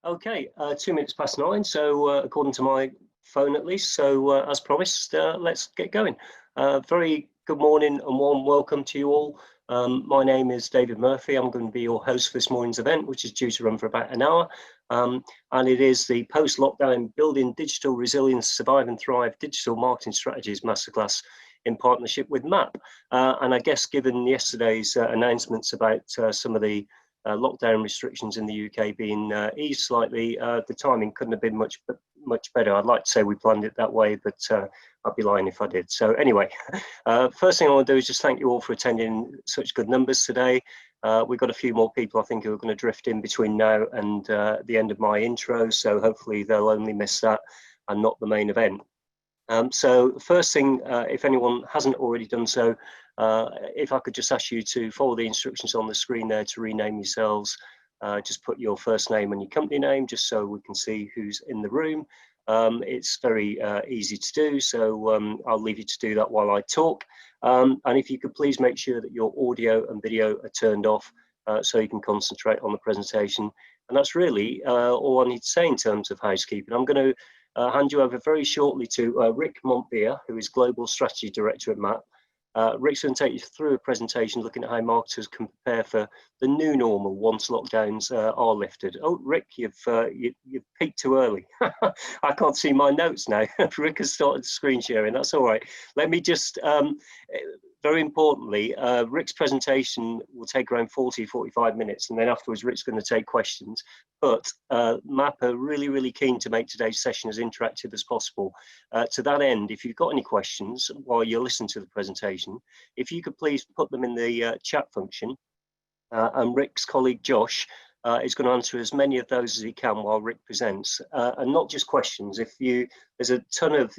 Okay, 2 minutes past 9, so according to my phone at least, so as promised, let's get going. Very good morning and warm welcome to you all. My name is David Murphy. I'm going to be your host for this morning's event, which is due to run for about an hour. And it is the post-lockdown Building Digital Resilience, Survive and Thrive Digital Marketing Strategies Masterclass in partnership with MAP. And I guess given yesterday's announcements about some of the lockdown restrictions in the UK being eased slightly, the timing couldn't have been much better. I'd like to say we planned it that way, but I'd be lying if I did. So anyway, first thing I want to do is just thank you all for attending such good numbers today. We've got a few more people, I think, who are going to drift in between now and the end of my intro, so hopefully they'll only miss that and not the main event. So first thing, if anyone hasn't already done so, if I could just ask you to follow the instructions on the screen there to rename yourselves. Just put your first name and your company name just so we can see who's in the room. It's very easy to do, so I'll leave you to do that while I talk. And if you could please make sure that your audio and video are turned off so you can concentrate on the presentation. And that's really all I need to say in terms of housekeeping. I'm going to hand you over very shortly to Rick Montbeer, who is Global Strategy Director at MAP. Rick's going to take you through a presentation looking at how marketers can prepare for the new normal once lockdowns are lifted. Oh, Rick, you've peaked too early. I can't see my notes now. Rick has started screen sharing. That's all right. Let me just, very importantly, Rick's presentation will take around 45 minutes, and then afterwards Rick's going to take questions. But MAP are really keen to make today's session as interactive as possible. To that end, if you've got any questions while you're listening to the presentation, if you could please put them in the chat function, and Rick's colleague Josh is going to answer as many of those as he can while Rick presents, and not just questions. There's a ton of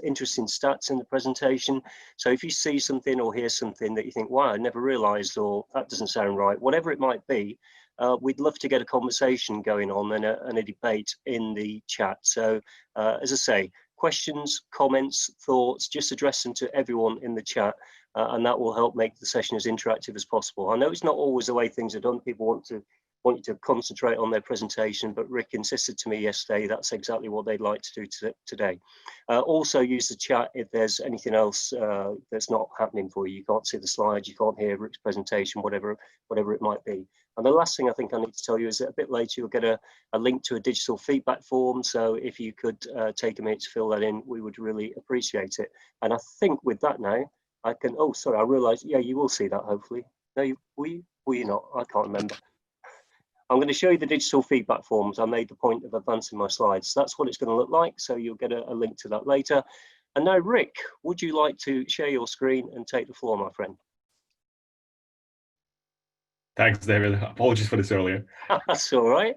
interesting stats in the presentation, so if you see something or hear something that you think, wow, I never realized, or that doesn't sound right, whatever it might be, we'd love to get a conversation going on and a debate in the chat. So as I say, questions, comments, thoughts, just address them to everyone in the chat, and that will help make the session as interactive as possible. I know it's not always the way things are done. People want you to concentrate on their presentation, but Rick insisted to me yesterday that's exactly what they'd like to do today. Also use the chat if there's anything else that's not happening for you. You can't see the slides, you can't hear Rick's presentation, whatever it might be. And the last thing I think I need to tell you is that a bit later you'll get a link to a digital feedback form, so if you could take a minute to fill that in, we would really appreciate it. And I think with that now, I can, oh sorry, I realised, yeah, you will see that hopefully. No, will you not? I can't remember. I'm going to show you the digital feedback forms. I made the point of advancing my slides. So that's what it's going to look like. So you'll get a link to that later. And now, Rick, would you like to share your screen and take the floor, my friend? Thanks, David. Apologies for this earlier. That's all right.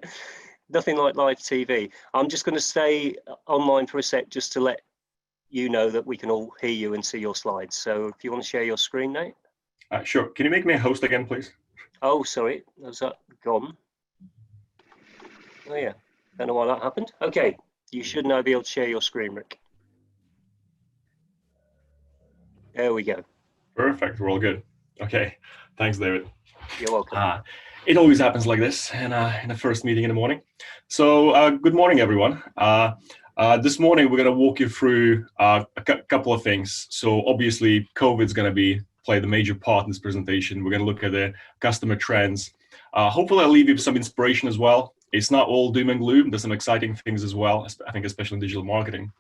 Nothing like live TV. I'm just going to stay online for a sec just to let you know that we can all hear you and see your slides. So if you want to share your screen now. Sure. Can you make me a host again, please? Oh, sorry. Was that gone? Oh yeah, don't know why that happened. Okay, you should now be able to share your screen, Rick. There we go. Perfect, we're all good. Okay, thanks, David. You're welcome. It always happens like this in a first meeting in the morning. So good morning, everyone. This morning we're going to walk you through a couple of things. So obviously COVID's going to play the major part in this presentation. We're going to look at the customer trends. Hopefully I'll leave you with some inspiration as well. It's not all doom and gloom. There's some exciting things as well, I think, especially in digital marketing.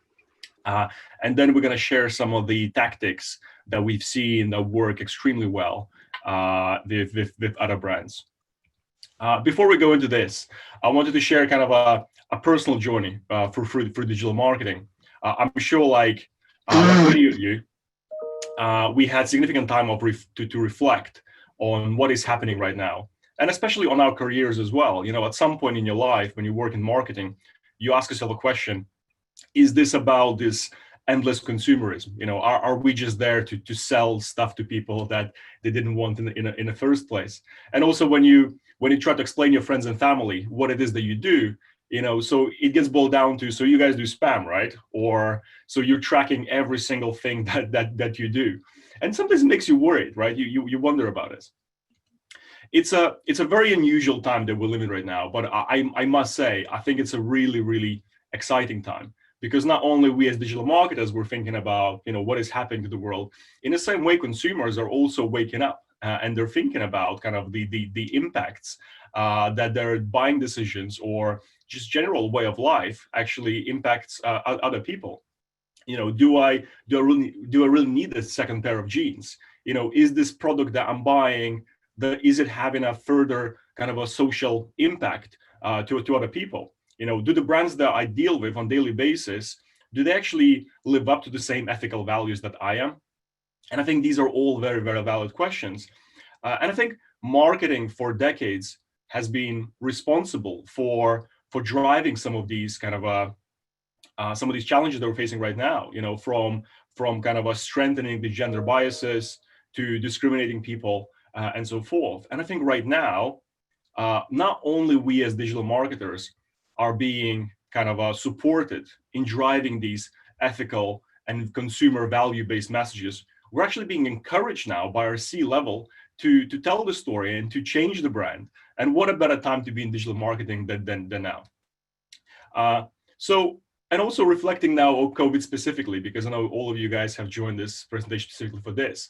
And then we're going to share some of the tactics that we've seen that work extremely well with other brands. Before we go into this, I wanted to share kind of a personal journey for digital marketing. I'm sure, like many of you, we had significant time to reflect on what is happening right now. And especially on our careers as well. You know, at some point in your life, when you work in marketing, you ask yourself a question: is this about this endless consumerism? You know, are we just there to sell stuff to people that they didn't want in the first place? And also, when you try to explain to your friends and family what it is that you do, you know, so it gets boiled down to, so you guys do spam, right? Or so you're tracking every single thing that you do, and sometimes it makes you worried, right? You wonder about it. it's a very unusual time that we're living right now, but I must say, I think it's a really, really exciting time, because not only we as digital marketers, we're thinking about, what is happening to the world. In the same way, consumers are also waking up, and they're thinking about kind of the impacts that their buying decisions or just general way of life actually impacts other people. Do I really need a second pair of jeans? Is this product that I'm buying, is it having a further kind of a social impact to other people? Do the brands that I deal with on daily basis, do they actually live up to the same ethical values that I am? And I think these are all very, very valid questions. And I think marketing for decades has been responsible for driving some of these kind of some of these challenges that we're facing right now. From kind of a strengthening the gender biases to discriminating people and so forth. And I think right now, not only we as digital marketers are being kind of supported in driving these ethical and consumer value-based messages, we're actually being encouraged now by our C-level to tell the story and to change the brand. And what a better time to be in digital marketing than now. And also reflecting now on COVID specifically, because I know all of you guys have joined this presentation specifically for this.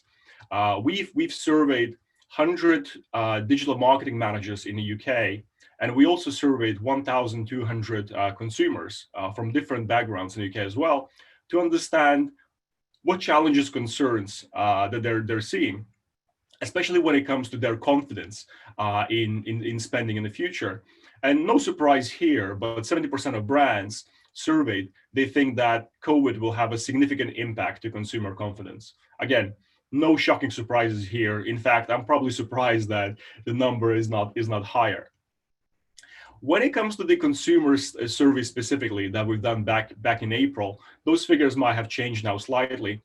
We've surveyed 100 digital marketing managers in the UK, and we also surveyed 1,200 consumers from different backgrounds in the UK as well, to understand what challenges, concerns that they're seeing, especially when it comes to their confidence in spending in the future. And no surprise here, but 70% of brands surveyed, they think that COVID will have a significant impact to consumer confidence. Again, no shocking surprises here. In fact, I'm probably surprised that the number is not higher. When it comes to the consumer survey specifically that we've done back in April, those figures might have changed now slightly.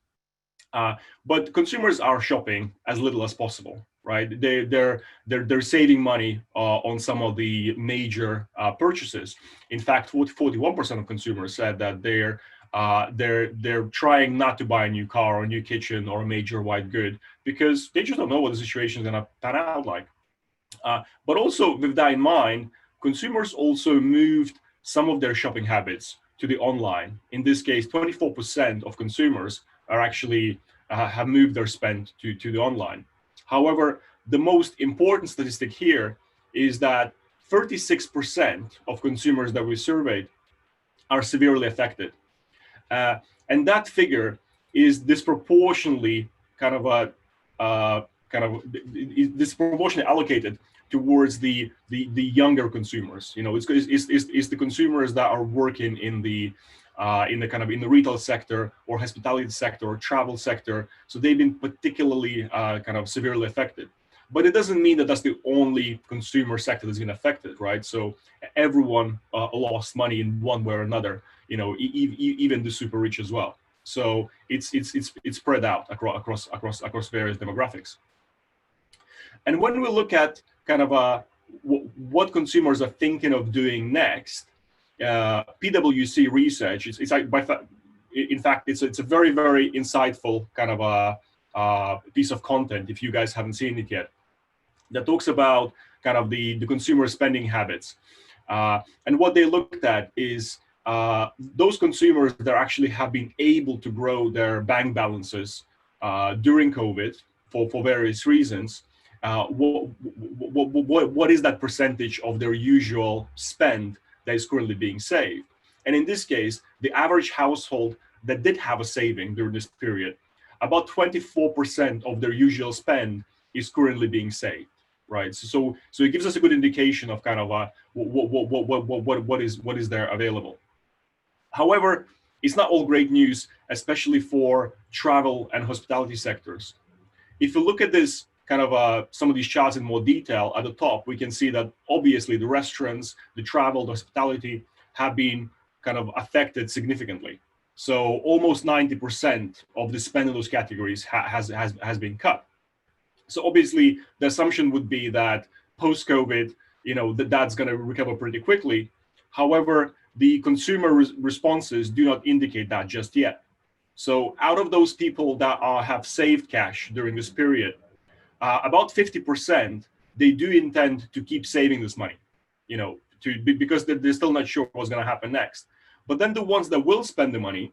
But consumers are shopping as little as possible, right? They're saving money on some of the major purchases. In fact, 41% of consumers said that they're trying not to buy a new car or a new kitchen or a major white good because they just don't know what the situation is going to pan out like. But also with that in mind, consumers also moved some of their shopping habits to the online. In this case, 24% of consumers are actually have moved their spend to the online. However, the most important statistic here is that 36% of consumers that we surveyed are severely affected. And that figure is disproportionately disproportionately allocated towards the younger consumers. It's the consumers that are working in the retail sector or hospitality sector or travel sector. So they've been particularly severely affected. But it doesn't mean that that's the only consumer sector that's been affected, right? So everyone lost money in one way or another. Even the super rich as well. So it's spread out across various demographics. And when we look at what consumers are thinking of doing next, PwC research, in fact, it's a very, very insightful piece of content, if you guys haven't seen it yet, that talks about the consumer spending habits. And what they looked at is those consumers that actually have been able to grow their bank balances during COVID for various reasons. What is that percentage of their usual spend that is currently being saved? And in this case, the average household that did have a saving during this period, about 24% of their usual spend is currently being saved, right? So it gives us a good indication of what is there available. However, it's not all great news, especially for travel and hospitality sectors. If you look at this some of these charts in more detail, at the top, we can see that obviously the restaurants, the travel, the hospitality have been affected significantly. So almost 90% of the spend in those categories has been cut. So obviously the assumption would be that post-COVID, that's going to recover pretty quickly. However, the consumer responses do not indicate that just yet. So out of those people that have saved cash during this period, about 50% they do intend to keep saving this money, because they're still not sure what's going to happen next. But then the ones that will spend the money,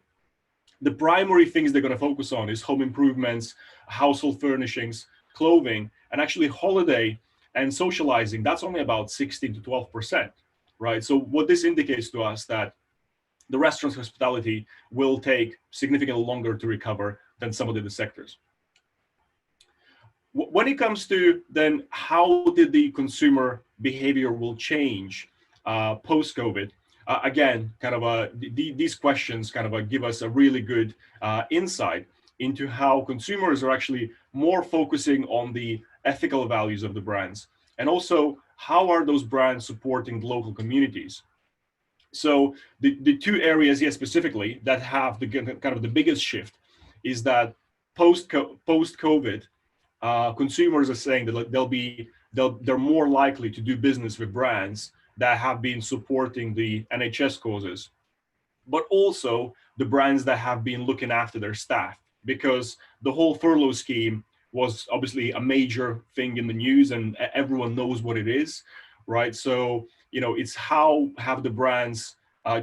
the primary things they're going to focus on is home improvements, household furnishings, clothing, and actually holiday and socializing. That's only about 16 to 12%, right? So what this indicates to us that the restaurants hospitality will take significantly longer to recover than some of the other sectors. When it comes to then how did the consumer behavior will change post-COVID, again, these questions give us a really good insight into how consumers are actually more focusing on the ethical values of the brands, and also how are those brands supporting local communities. So the two areas here specifically that have the biggest shift is that post-COVID, consumers are saying that they're more likely to do business with brands that have been supporting the NHS causes, but also the brands that have been looking after their staff, because the whole furlough scheme was obviously a major thing in the news and everyone knows what it is, right? So, it's how have the brands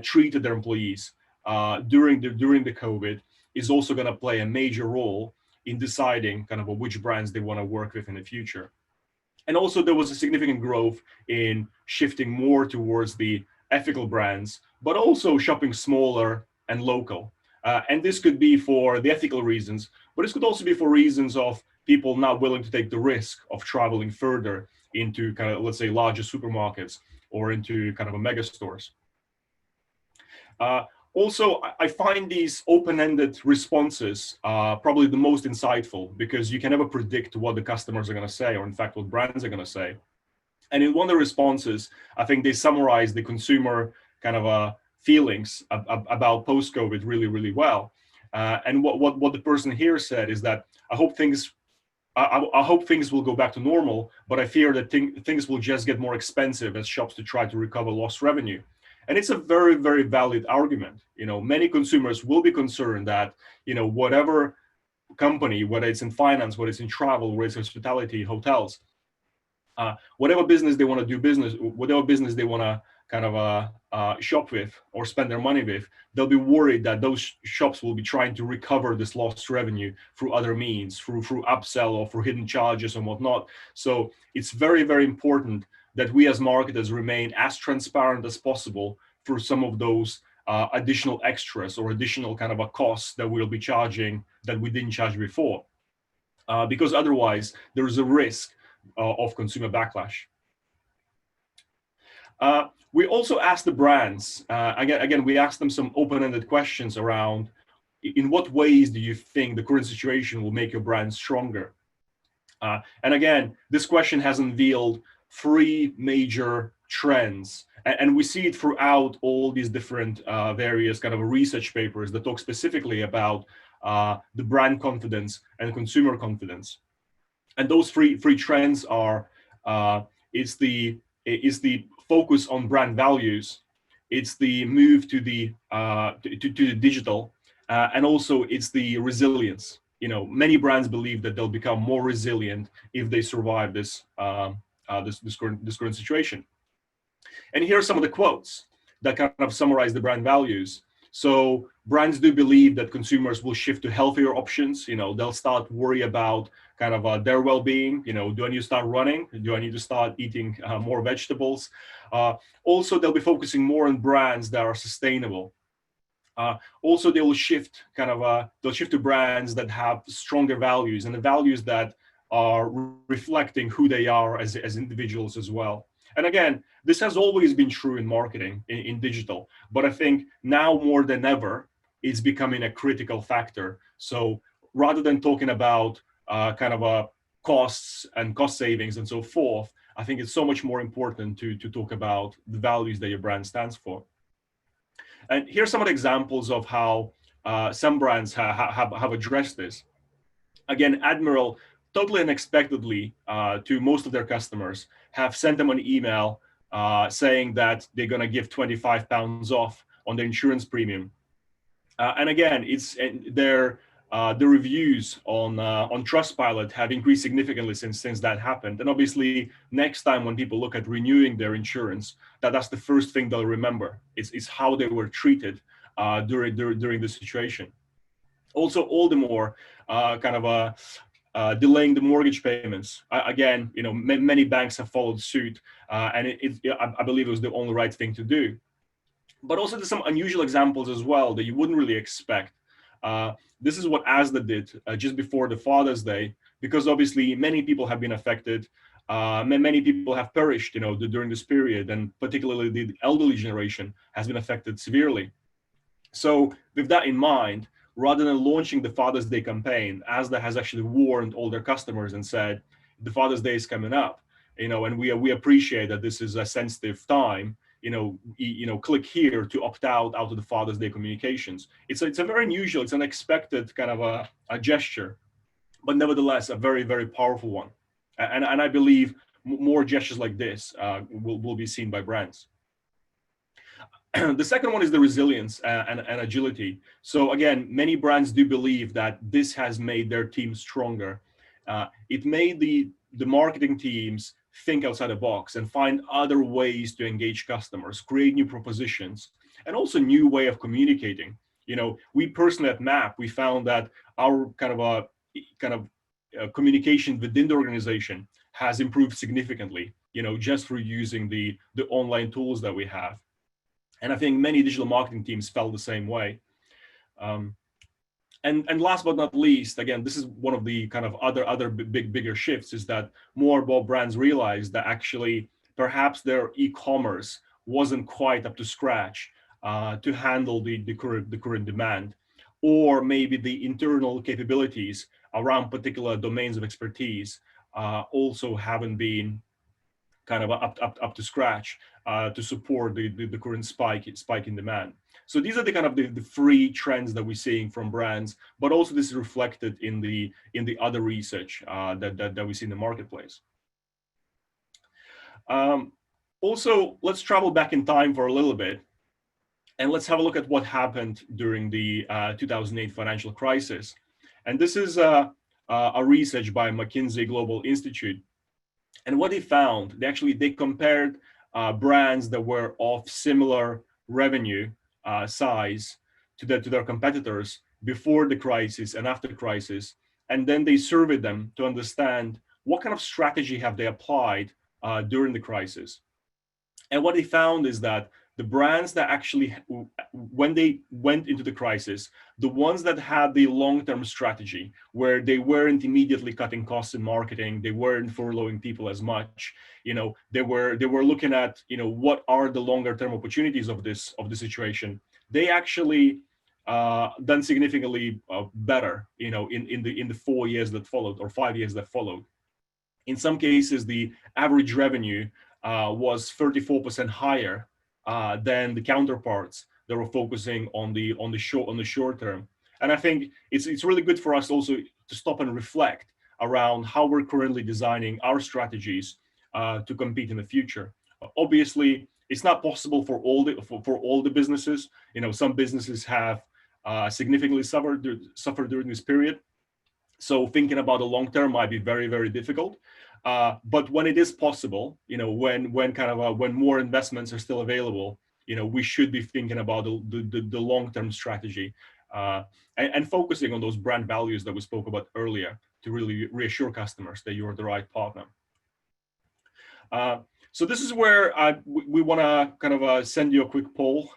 treated their employees during the COVID is also going to play a major role in deciding which brands they want to work with in the future. And also there was a significant growth in shifting more towards the ethical brands, but also shopping smaller and local. And this could be for the ethical reasons, but this could also be for reasons of people not willing to take the risk of traveling further into let's say, larger supermarkets or into a mega stores. Also, I find these open-ended responses probably the most insightful, because you can never predict what the customers are going to say, or in fact, what brands are going to say. And in one of the responses, I think they summarize the consumer feelings about post-COVID really, really well. And what the person here said is that I hope things will go back to normal, but I fear that things will just get more expensive as shops to try to recover lost revenue. And it's a very, very valid argument. Many consumers will be concerned that, whatever company, whether it's in finance, whether it's in travel, whether it's hospitality, hotels, whatever business they want to do business, whatever business they want to shop with or spend their money with, they'll be worried that those shops will be trying to recover this lost revenue through other means, through upsell or through hidden charges and whatnot. So it's very, very important that we as marketers remain as transparent as possible for some of those additional extras or additional costs that we'll be charging that we didn't charge before, because otherwise there is a risk of consumer backlash. We also asked the brands, again, we asked them some open-ended questions around in what ways do you think the current situation will make your brand stronger? And again, this question has unveiled three major trends, and we see it throughout all these different various research papers that talk specifically about the brand confidence and consumer confidence. And those three trends are it's the focus on brand values, it's the move to the digital, and also it's the resilience. Many brands believe that they'll become more resilient if they survive this current situation. And here are some of the quotes that summarize the brand values. So brands do believe that consumers will shift to healthier options. They'll start worry about their well-being. Do I need to start running? Do I need to start eating more vegetables? Also, they'll be focusing more on brands that are sustainable. Also, they will shift to brands that have stronger values, and the values that are reflecting who they are as individuals as well. And again, this has always been true in marketing, in digital, but I think now more than ever, it's becoming a critical factor. So rather than talking about costs and cost savings and so forth, I think it's so much more important to talk about the values that your brand stands for. And here's some of the examples of how some brands have addressed this. Again, Admiral, totally unexpectedly to most of their customers, have sent them an email saying that they're going to give £25 off on their insurance premium. And again, it's their the reviews on Trustpilot have increased significantly since that happened. And obviously, next time when people look at renewing their insurance, that's the first thing they'll remember. It's how they were treated during the situation. Also, all the more delaying the mortgage payments. Again, many banks have followed suit, and I believe it was the only right thing to do. But also there's some unusual examples as well that you wouldn't really expect. This is what ASDA did just before the Father's Day, because obviously many people have been affected. Many people have perished, during this period, and particularly the elderly generation has been affected severely. So with that in mind, rather than launching the Father's Day campaign, ASDA has actually warned all their customers and said, the Father's Day is coming up, and we appreciate that this is a sensitive time. Click here to opt out of the Father's Day communications. It's a very unusual, it's unexpected kind of a gesture, but nevertheless a very, very powerful one. And I believe more gestures like this will be seen by brands. The second one is the resilience and agility. So again, many brands do believe that this has made their team stronger. It made the marketing teams think outside the box and find other ways to engage customers, create new propositions, and also new way of communicating. We personally at MAP, we found that our communication within the organization has improved significantly, just through using the online tools that we have. And I think many digital marketing teams felt the same way. And last but not least, again, this is one of the kind of other bigger shifts, is that more brands realize that actually perhaps their e-commerce wasn't quite up to scratch to handle the current demand, or maybe the internal capabilities around particular domains of expertise also haven't been kind of up to scratch to support the current spike in demand. So these are the kind of the three trends that we're seeing from brands, but also this is reflected in the other research that we see in the marketplace. Also, let's travel back in time for a little bit, and let's have a look at what happened during the 2008 financial crisis. And this is a research by McKinsey Global Institute. And what they found, they compared brands that were of similar revenue size to their competitors before the crisis and after the crisis, and then they surveyed them to understand what kind of strategy have they applied during the crisis. And what they found is that the brands that actually, when they went into the crisis, the ones that had the long-term strategy, where they weren't immediately cutting costs in marketing, they weren't furloughing people as much, they were looking at, what are the longer-term opportunities of the situation. They actually done significantly better, in the 4 years that followed, or 5 years that followed. In some cases, the average revenue was 34% higher than the counterparts that were focusing on the short term. And I think it's really good for us also to stop and reflect around how we're currently designing our strategies to compete in the future. Obviously, it's not possible for all the businesses. Some businesses have significantly suffered during this period. So thinking about the long term might be very, very difficult. But when it is possible, when more investments are still available, we should be thinking about the long-term strategy and focusing on those brand values that we spoke about earlier to really reassure customers that you're the right partner. So this is where we want to kind of send you a quick poll.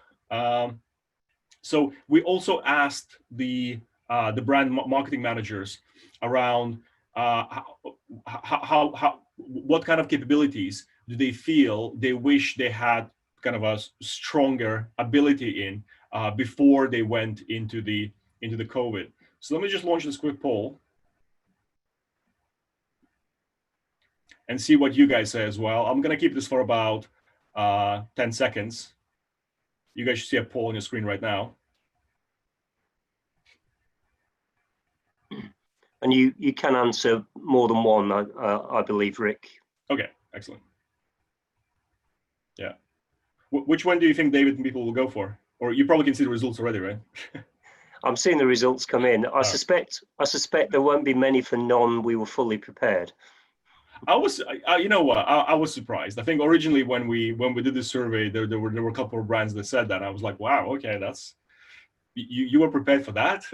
So we also asked the brand marketing managers around what kind of capabilities do they feel they wish they had kind of a stronger ability in before they went into the COVID. So let me just launch this quick poll and see what you guys say as well. I'm going to keep this for about 10 seconds. You guys should see a poll on your screen right now. And you can answer more than one, I believe, Rick. Okay, excellent. Yeah. Which one do you think David and people will go for? Or you probably can see the results already, right? I'm seeing the results come in. I suspect there won't be many for we were fully prepared. I was, you know what? I was surprised. I think originally when we did the survey, there were a couple of brands that said that. I was like, wow, okay, that's you were prepared for that.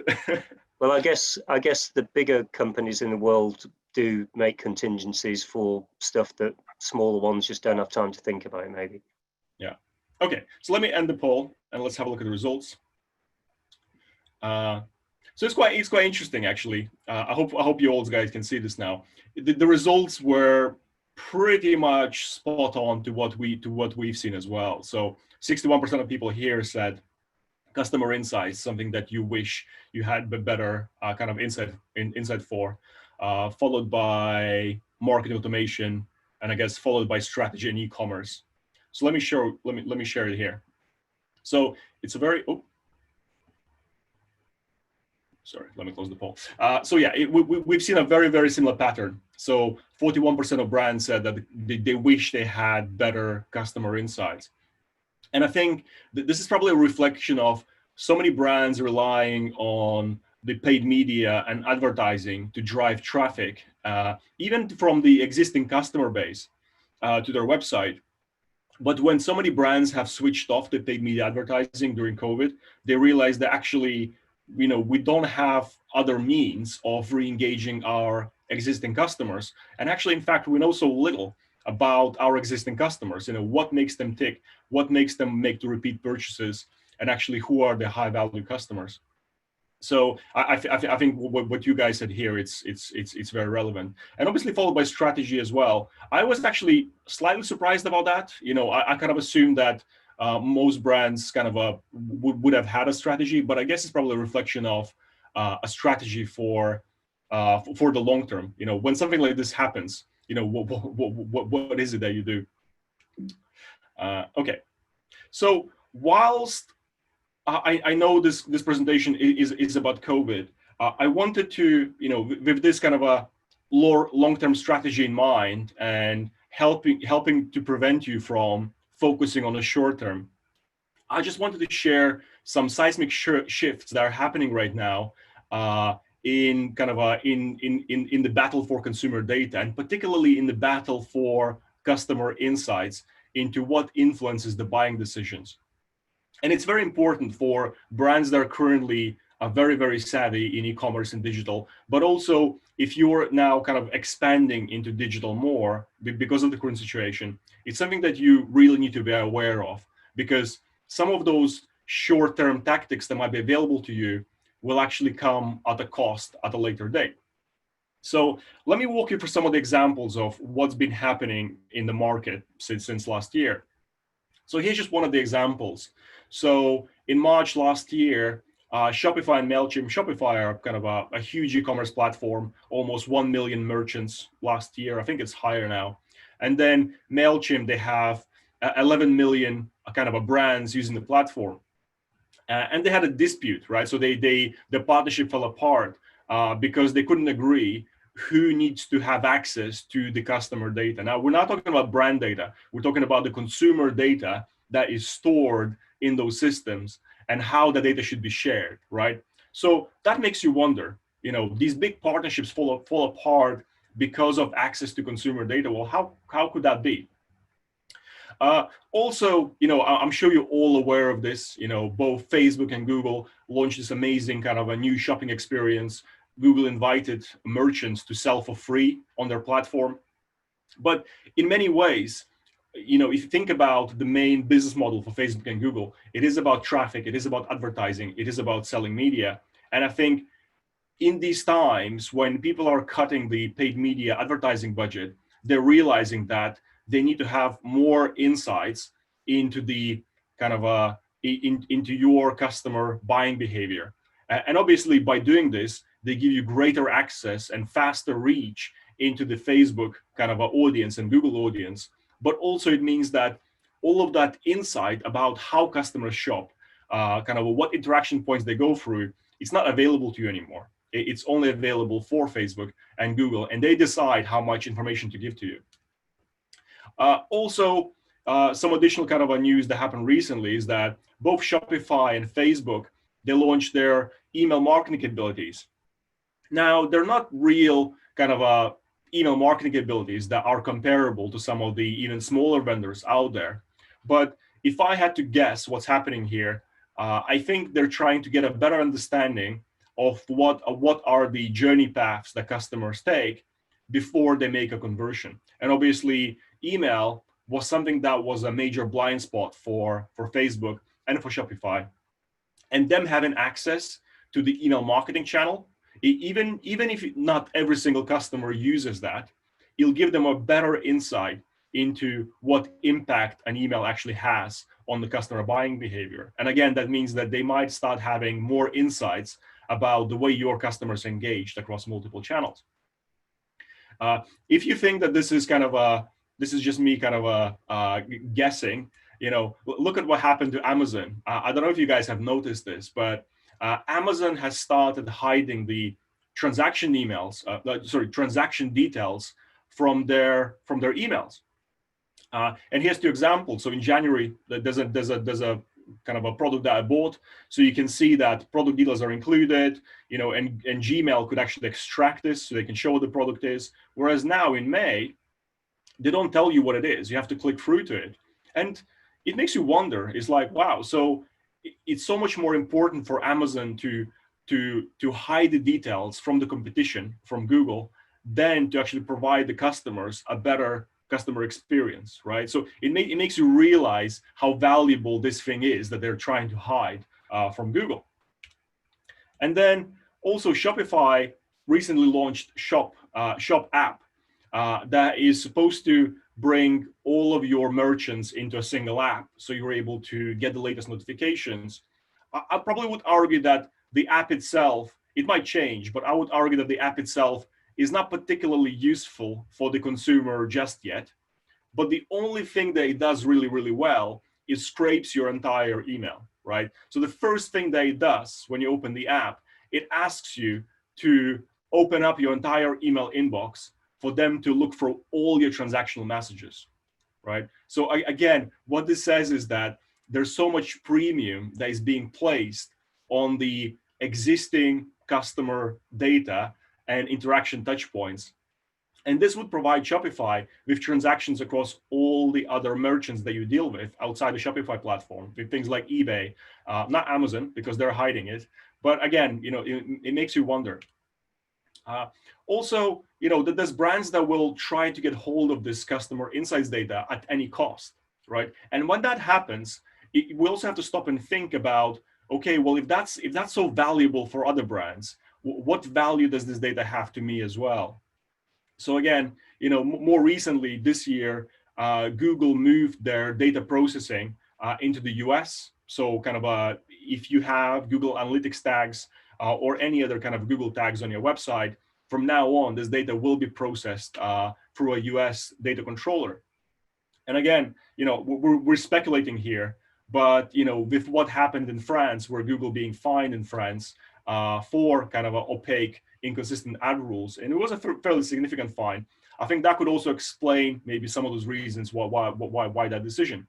Well, I guess the bigger companies in the world do make contingencies for stuff that smaller ones just don't have time to think about, maybe. Yeah. Okay. So let me end the poll and let's have a look at the results. So it's quite interesting, actually. I hope you all guys can see this now. The results were pretty much spot on to what we've seen as well. So 61% of people here said customer insights, something that you wish you had better kind of insight for, followed by marketing automation, and I guess followed by strategy and e-commerce. So let me share it here. So it's a very sorry, let me close the poll. So yeah, we've seen a very similar pattern. So 41% of brands said that they wish they had better customer insights. And I think this is probably a reflection of so many brands relying on the paid media and advertising to drive traffic, even from the existing customer base to their website. But when so many brands have switched off the paid media advertising during COVID, they realize that actually, we don't have other means of re-engaging our existing customers. And actually, in fact, we know so little about our existing customers, what makes them tick, what makes them make the repeat purchases, and actually who are the high value customers. So I think what you guys said here, it's very relevant, and obviously followed by strategy as well. I was actually slightly surprised about that. I kind of assumed that most brands kind of would have had a strategy, but I guess it's probably a reflection of a strategy for the long term. When something like this happens, what is it that you do? Okay, so whilst I know this presentation is about COVID, I wanted to, with this kind of a long-term strategy in mind and helping to prevent you from focusing on the short term, I just wanted to share some seismic shifts that are happening right now in kind of in the battle for consumer data, and particularly in the battle for customer insights into what influences the buying decisions. And it's very important for brands that are currently very savvy in e-commerce and digital, but also if you're now kind of expanding into digital more because of the current situation, it's something that you really need to be aware of, because some of those short-term tactics that might be available to you will actually come at a cost at a later date. So let me walk you through some of the examples of what's been happening in the market since last year. So here's just one of the examples. So in March last year, Shopify and MailChimp. Shopify are kind of a huge e-commerce platform, almost 1 million merchants last year. I think it's higher now. And then MailChimp, they have 11 million kind of brands using the platform. And they had a dispute, right? So the partnership fell apart because they couldn't agree who needs to have access to the customer data. Now, we're not talking about brand data. We're talking about the consumer data that is stored in those systems and how the data should be shared, right? So that makes you wonder, these big partnerships fall apart because of access to consumer data. Well, how could that be? Also, I'm sure you're all aware of this, both Facebook and Google launched this amazing kind of a new shopping experience. Google invited merchants to sell for free on their platform. But in many ways, if you think about the main business model for Facebook and Google, it is about traffic, it is about advertising, it is about selling media. And I think in these times when people are cutting the paid media advertising budget, they're realizing that they need to have more insights into the kind of into your customer buying behavior. And obviously by doing this, they give you greater access and faster reach into the Facebook kind of audience and Google audience. But also it means that all of that insight about how customers shop, kind of what interaction points they go through, it's not available to you anymore. It's only available for Facebook and Google, and they decide how much information to give to you. Also, some additional kind of news that happened recently is that both Shopify and Facebook, they launched their email marketing capabilities. Now, they're not real kind of email marketing capabilities that are comparable to some of the even smaller vendors out there. But if I had to guess what's happening here, I think they're trying to get a better understanding of what are the journey paths that customers take before they make a conversion. And obviously, email was something that was a major blind spot for Facebook and for Shopify. And them having access to the email marketing channel, even if not every single customer uses that, it'll give them a better insight into what impact an email actually has on the customer buying behavior. And again, that means that they might start having more insights about the way your customers engaged across multiple channels. If you think that this is just me kind of guessing, look at what happened to Amazon. I don't know if you guys have noticed this, but Amazon has started hiding the transaction transaction details from their emails. And here's two examples. So in January, there's a kind of a product that I bought. So you can see that product details are included, and Gmail could actually extract this so they can show what the product is. Whereas now in May, they don't tell you what it is. You have to click through to it. And it makes you wonder, it's like, wow, so it's so much more important for Amazon to hide the details from the competition, from Google, than to actually provide the customers a better customer experience, right? So it makes you realize how valuable this thing is that they're trying to hide from Google. And then also Shopify recently launched Shop app that is supposed to bring all of your merchants into a single app, so you're able to get the latest notifications. I probably would argue that the app itself, it might change, but I would argue that the app itself is not particularly useful for the consumer just yet. But the only thing that it does really, really well is scrapes your entire email, right? So the first thing that it does when you open the app, it asks you to open up your entire email inbox for them to look for all your transactional messages, right? So again, what this says is that there's so much premium that is being placed on the existing customer data and interaction touch points. And this would provide Shopify with transactions across all the other merchants that you deal with outside the Shopify platform, with things like eBay, not Amazon, because they're hiding it. But again, it makes you wonder. Also, there's brands that will try to get hold of this customer insights data at any cost, right? And when that happens, we also have to stop and think about, okay, well, if that's so valuable for other brands, what value does this data have to me as well? So again, more recently this year, Google moved their data processing into the US. So kind of if you have Google Analytics tags or any other kind of Google tags on your website, from now on, this data will be processed through a US data controller. And again, we're speculating here, but with what happened in France, where Google being fined in France for kind of opaque, inconsistent ad rules, and it was a fairly significant fine. I think that could also explain maybe some of those reasons why that decision.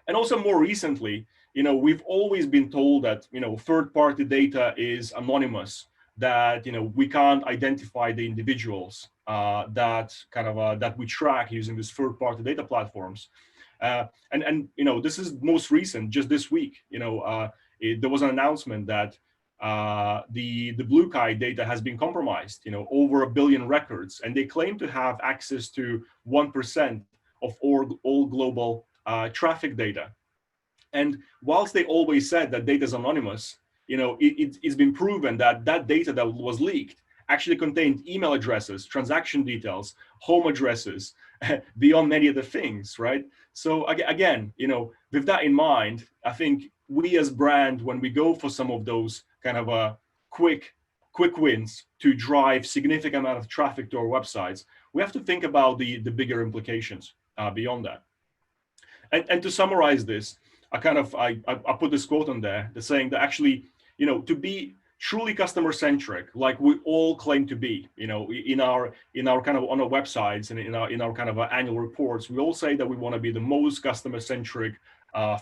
And also more recently, we've always been told that third-party data is anonymous, that we can't identify the individuals that we track using these third-party data platforms. And this is most recent, just this week. There was an announcement that the BlueKai data has been compromised. Over 1 billion records, and they claim to have access to 1% of all global traffic data. And whilst they always said that data is anonymous, it's been proven that that data that was leaked actually contained email addresses, transaction details, home addresses, beyond many other things, right? So again, with that in mind, I think we as brand, when we go for some of those kind of quick wins to drive significant amount of traffic to our websites, we have to think about the bigger implications beyond that. And to summarize this, I put this quote on there, that's saying that actually, to be truly customer-centric, like we all claim to be, in our kind of on our websites and in our kind of annual reports, we all say that we want to be the most customer-centric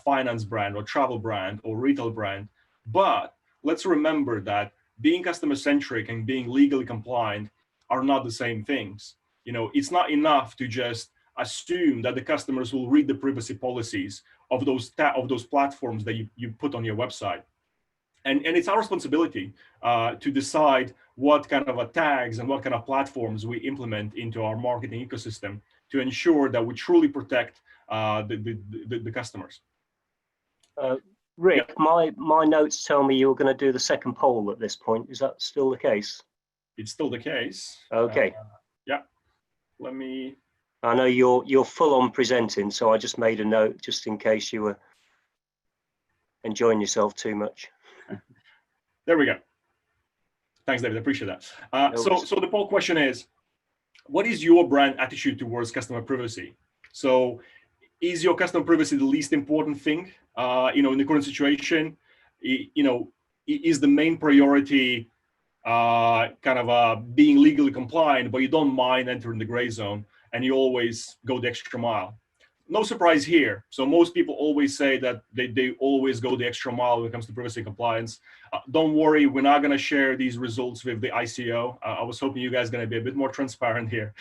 finance brand or travel brand or retail brand. But let's remember that being customer centric and being legally compliant are not the same things. It's not enough to just assume that the customers will read the privacy policies of those platforms that you put on your website. And it's our responsibility to decide what kind of tags and what kind of platforms we implement into our marketing ecosystem to ensure that we truly protect the customers. Rick, my notes tell me you're going to do the second poll at this point. Is that still the case? It's still the case. Okay. Yeah. Let me. I know you're full on presenting, so I just made a note just in case you were enjoying yourself too much. There we go. Thanks, David. I appreciate that. So the poll question is, what is your brand attitude towards customer privacy? So is your customer privacy the least important thing, in the current situation? Is the main priority being legally compliant, but you don't mind entering the gray zone and you always go the extra mile? No surprise here. So most people always say that they always go the extra mile when it comes to privacy compliance. Don't worry, we're not going to share these results with the ICO. I was hoping you guys are going to be a bit more transparent here.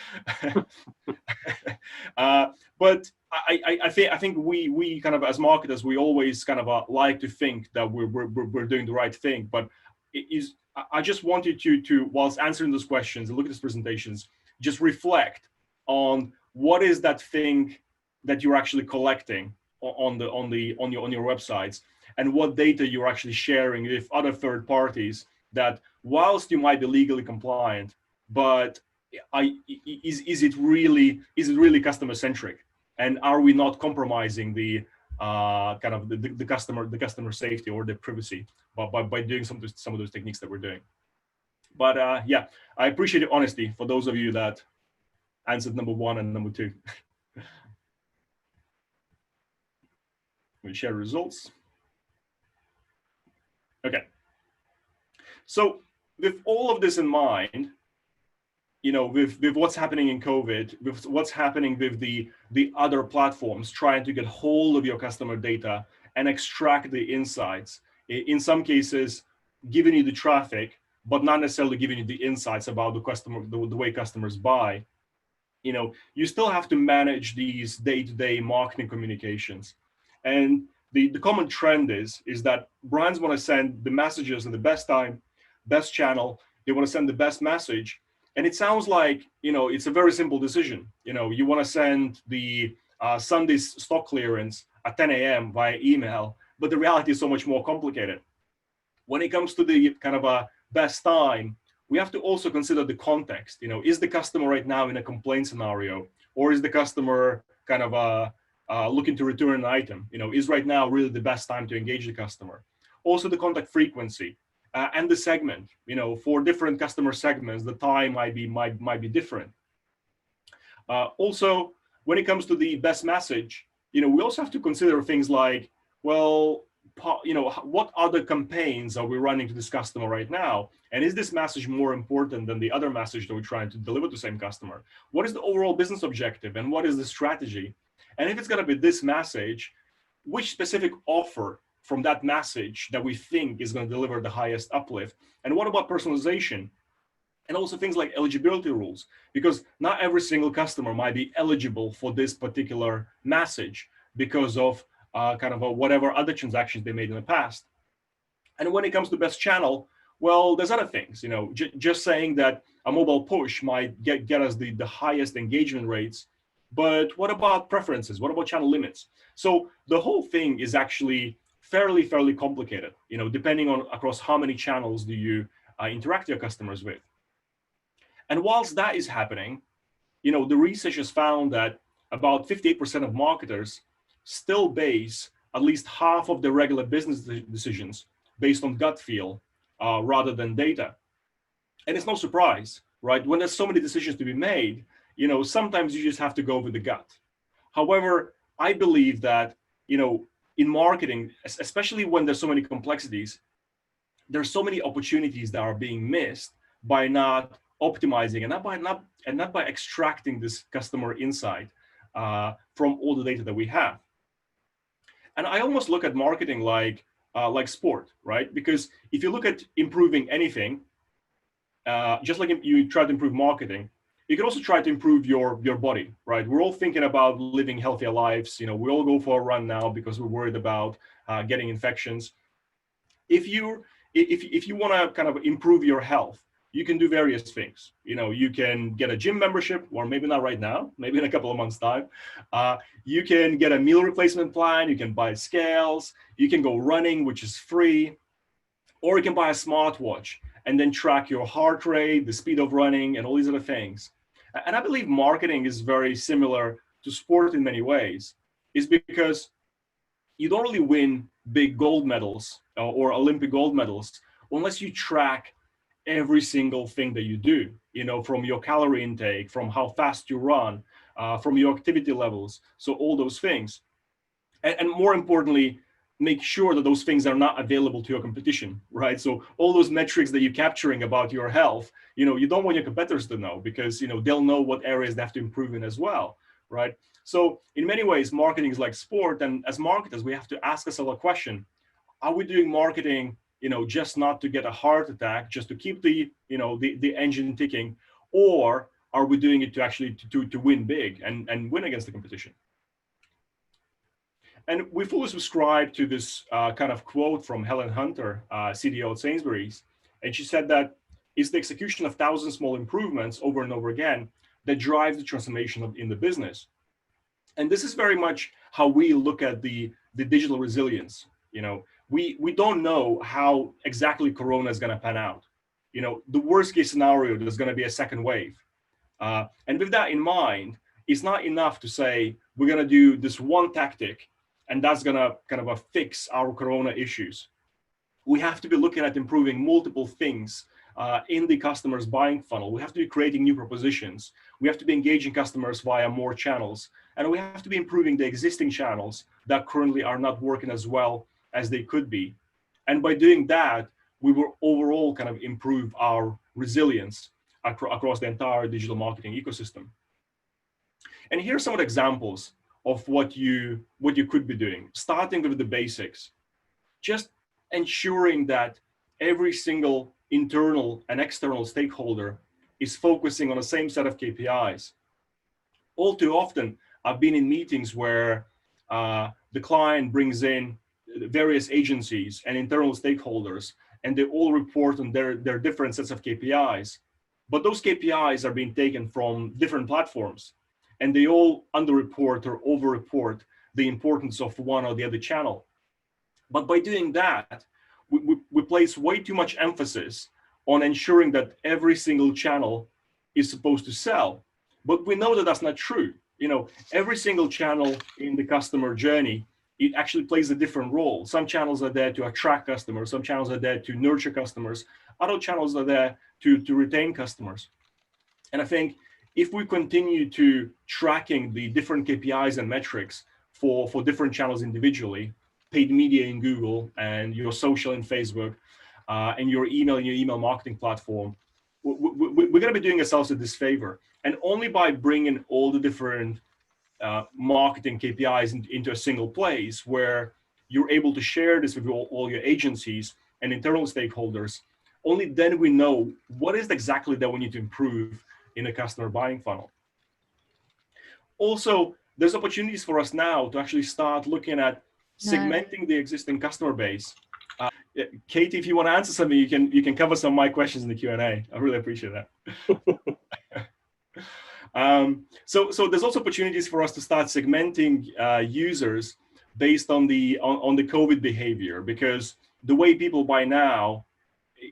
But I think we kind of, as marketers, we always kind of like to think that we're doing the right thing. But I just wanted you to, whilst answering those questions and look at these presentations, just reflect on what is that thing that you're actually collecting on your websites, and what data you're actually sharing with other third parties, that whilst you might be legally compliant, but is it really customer centric, and are we not compromising the customer safety or the privacy by doing some of those techniques that we're doing? But yeah, I appreciate the honesty for those of you that answered number 1 and number 2. We'll share results. Okay. So with all of this in mind, with what's happening in COVID, with what's happening with the other platforms trying to get hold of your customer data and extract the insights, in some cases giving you the traffic, but not necessarily giving you the insights about the way customers buy, you still have to manage these day-to-day marketing communications. And the common trend is that brands want to send the messages in the best time, best channel. They want to send the best message. And it sounds like, it's a very simple decision. You want to send the Sunday's stock clearance at 10 a.m. via email, but the reality is so much more complicated. When it comes to the kind of a best time, we have to also consider the context. Is the customer right now in a complaint scenario, or is the customer kind of looking to return an item? Is right now really the best time to engage the customer? Also the contact frequency and the segment. For different customer segments, the time might be different. Also, when it comes to the best message, we also have to consider things like, well, what other campaigns are we running to this customer right now? And is this message more important than the other message that we're trying to deliver to the same customer? What is the overall business objective, and what is the strategy? And if it's going to be this message, which specific offer from that message that we think is going to deliver the highest uplift? And what about personalization? And also things like eligibility rules, because not every single customer might be eligible for this particular message because of whatever other transactions they made in the past. And when it comes to best channel, well, there's other things. Just saying that a mobile push might get us the highest engagement rates, but what about preferences? What about channel limits? So the whole thing is actually fairly complicated, depending on across how many channels do you interact your customers with. And whilst that is happening, the research has found that about 58% of marketers still base at least half of their regular business decisions based on gut feel rather than data. And it's no surprise, right? When there's so many decisions to be made, sometimes you just have to go with the gut. However, I believe that, in marketing, especially when there's so many complexities, there's so many opportunities that are being missed by not optimizing and not by extracting this customer insight from all the data that we have. And I almost look at marketing like like sport, right? Because if you look at improving anything, just like you try to improve marketing, you can also try to improve your body, right? We're all thinking about living healthier lives. We all go for a run now because we're worried about getting infections. If you want to kind of improve your health, you can do various things. You can get a gym membership, or maybe not right now, maybe in a couple of months' time. You can get a meal replacement plan. You can buy scales. You can go running, which is free, or you can buy a smartwatch and then track your heart rate, the speed of running, and all these other things. And I believe marketing is very similar to sport in many ways, is because you don't really win big gold medals or Olympic gold medals unless you track every single thing that you do, from your calorie intake, from how fast you run, from your activity levels. So all those things. And more importantly, make sure that those things are not available to your competition, right? So all those metrics that you're capturing about your health, you don't want your competitors to know, because, they'll know what areas they have to improve in as well, right? So in many ways, marketing is like sport. And as marketers, we have to ask ourselves a question: are we doing marketing, just not to get a heart attack, just to keep the engine ticking, or are we doing it to actually to win big and win against the competition? And we fully subscribe to this kind of quote from Helen Hunter, CDO at Sainsbury's. And she said that it's the execution of 1,000 small improvements over and over again that drives the transformation in the business. And this is very much how we look at the digital resilience. We don't know how exactly Corona is going to pan out. The worst case scenario, there's going to be a second wave. And with that in mind, it's not enough to say we're going to do this one tactic and that's going to kind of fix our Corona issues. We have to be looking at improving multiple things in the customer's buying funnel. We have to be creating new propositions. We have to be engaging customers via more channels. And we have to be improving the existing channels that currently are not working as well as they could be. And by doing that, we will overall kind of improve our resilience across the entire digital marketing ecosystem. And here are some of the examples of what you could be doing, starting with the basics. Just ensuring that every single internal and external stakeholder is focusing on the same set of KPIs. All too often, I've been in meetings where the client brings in various agencies and internal stakeholders, and they all report on their different sets of KPIs. But those KPIs are being taken from different platforms, and they all underreport or overreport the importance of one or the other channel. But by doing that, we place way too much emphasis on ensuring that every single channel is supposed to sell. But we know that that's not true. Every single channel in the customer journey, it actually plays a different role. Some channels are there to attract customers. Some channels are there to nurture customers. Other channels are there to retain customers. And I think if we continue to tracking the different KPIs and metrics for different channels individually, paid media in Google and your social in Facebook, and your email marketing platform, we're going to be doing ourselves a disfavor. And only by bringing all the different marketing KPIs into a single place where you're able to share this with all your agencies and internal stakeholders, only then we know what is exactly that we need to improve in a customer buying funnel. Also, there's opportunities for us now to actually start looking at segmenting the existing customer base. Katie, if you want to answer something, you can cover some of my questions in the Q&A. I really appreciate that. So there's also opportunities for us to start segmenting users based on the COVID behavior, because the way people buy now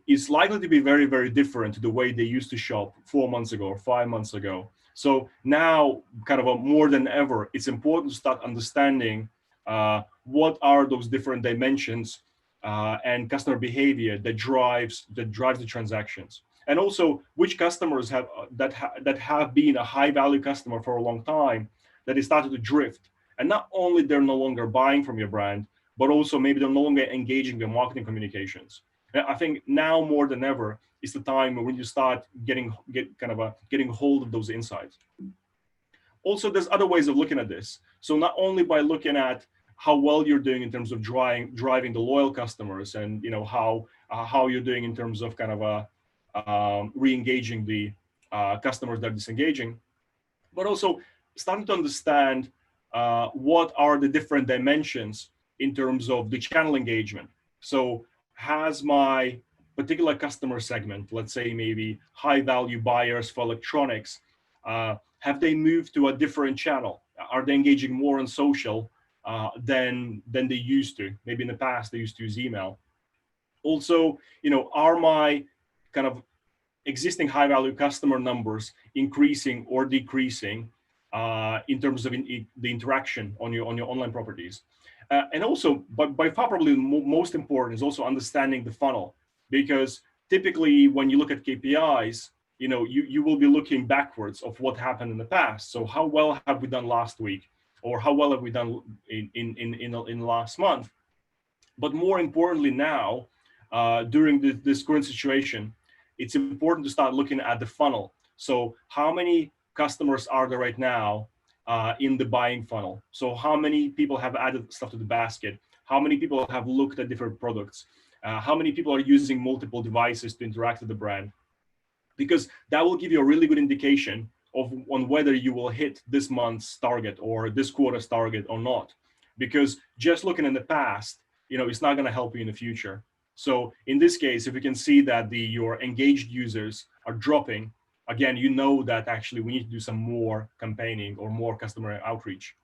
is likely to be very, very different to the way they used to shop 4 months ago or 5 months ago. So now, kind of more than ever, it's important to start understanding what are those different dimensions and customer behavior that drives the transactions, and also which customers that have been a high value customer for a long time, that is started to drift, and not only they're no longer buying from your brand, but also maybe they're no longer engaging in marketing communications. And I think now more than ever is the time when you start getting hold of those insights. Also, there's other ways of looking at this. So not only by looking at how well you're doing in terms of driving the loyal customers, and how you're doing in terms of kind of re-engaging the customers that are disengaging, but also starting to understand what are the different dimensions in terms of the channel engagement. So has my particular customer segment, let's say maybe high value buyers for electronics, have they moved to a different channel? Are they engaging more on social than they used to? Maybe in the past they used to use email. Also, are my kind of existing high value customer numbers increasing or decreasing in terms of the interaction on your online properties? And also, but by far probably most important is also understanding the funnel, because typically when you look at KPIs, you will be looking backwards of what happened in the past. So how well have we done last week, or how well have we done in last month? But more importantly now, during this current situation, it's important to start looking at the funnel. So how many customers are there right now in the buying funnel? So how many people have added stuff to the basket? How many people have looked at different products? How many people are using multiple devices to interact with the brand? Because that will give you a really good indication on whether you will hit this month's target or this quarter's target or not. Because just looking in the past, it's not going to help you in the future. So in this case, if we can see that your engaged users are dropping, again, that actually we need to do some more campaigning or more customer outreach.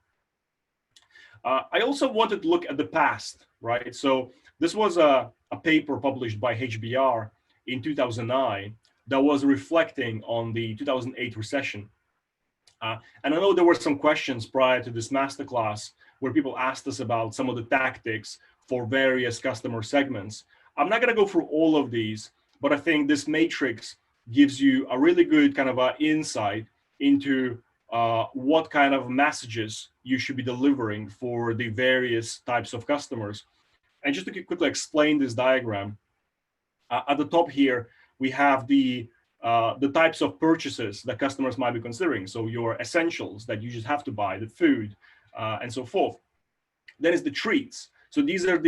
I also wanted to look at the past, right? So this was a paper published by HBR in 2009 that was reflecting on the 2008 recession. And I know there were some questions prior to this masterclass where people asked us about some of the tactics for various customer segments. I'm not going to go through all of these, but I think this matrix gives you a really good kind of insight into what kind of messages you should be delivering for the various types of customers. And just to quickly explain this diagram, at the top here, we have the types of purchases that customers might be considering. So your essentials that you just have to buy, the food, and so forth. Then is the treats. So these are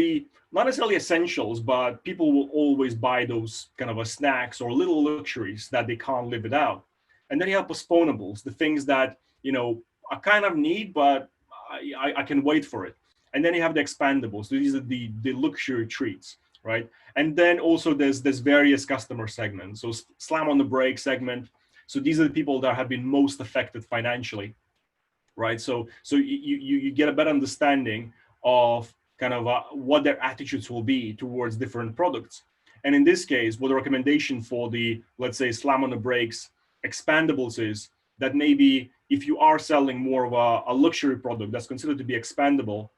not necessarily essentials, but people will always buy those kind of snacks or little luxuries that they can't live without. And then you have postponables, the things that, I kind of need, but I can wait for it. And then you have the expandables. So these are the luxury treats, right? And then also there's various customer segments. So slam on the brake segment. So these are the people that have been most affected financially, right? So you get a better understanding of kind of what their attitudes will be towards different products. And in this case, what the recommendation for the, let's say, slam on the brakes expandables is that maybe if you are selling more of a luxury product that's considered to be expandable,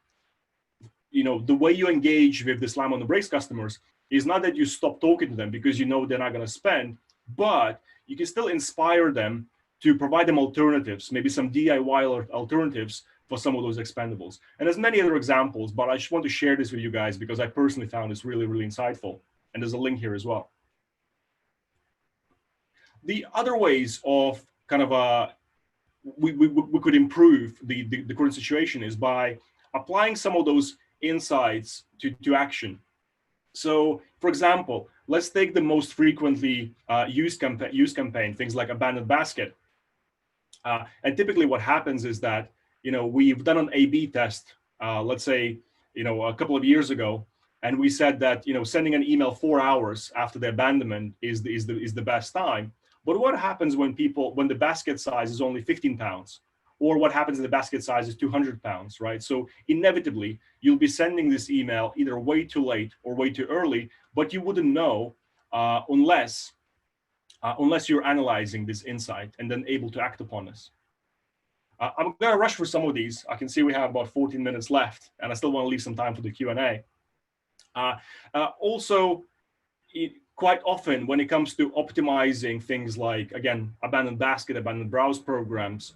the way you engage with the slam on the brakes customers is not that you stop talking to them because they're not going to spend, but you can still inspire them to provide them alternatives, maybe some DIY alternatives for some of those expendables. And there's many other examples, but I just want to share this with you guys because I personally found this really, really insightful. And there's a link here as well. The other ways of kind of we could improve the current situation is by applying some of those insights to action. So, for example, let's take the most frequently used campaign, things like abandoned basket. And typically what happens is that, we've done an A/B test, let's say, a couple of years ago, and we said that, sending an email 4 hours after the abandonment is the best time. But what happens when the basket size is only 15 pounds? Or what happens if the basket size is 200 pounds, right? So inevitably, you'll be sending this email either way too late or way too early, but you wouldn't know unless you're analyzing this insight and then able to act upon this. I'm going to rush through some of these. I can see we have about 14 minutes left, and I still want to leave some time for the Q&A. Also, quite often when it comes to optimizing things like, again, abandoned basket, abandoned browse programs,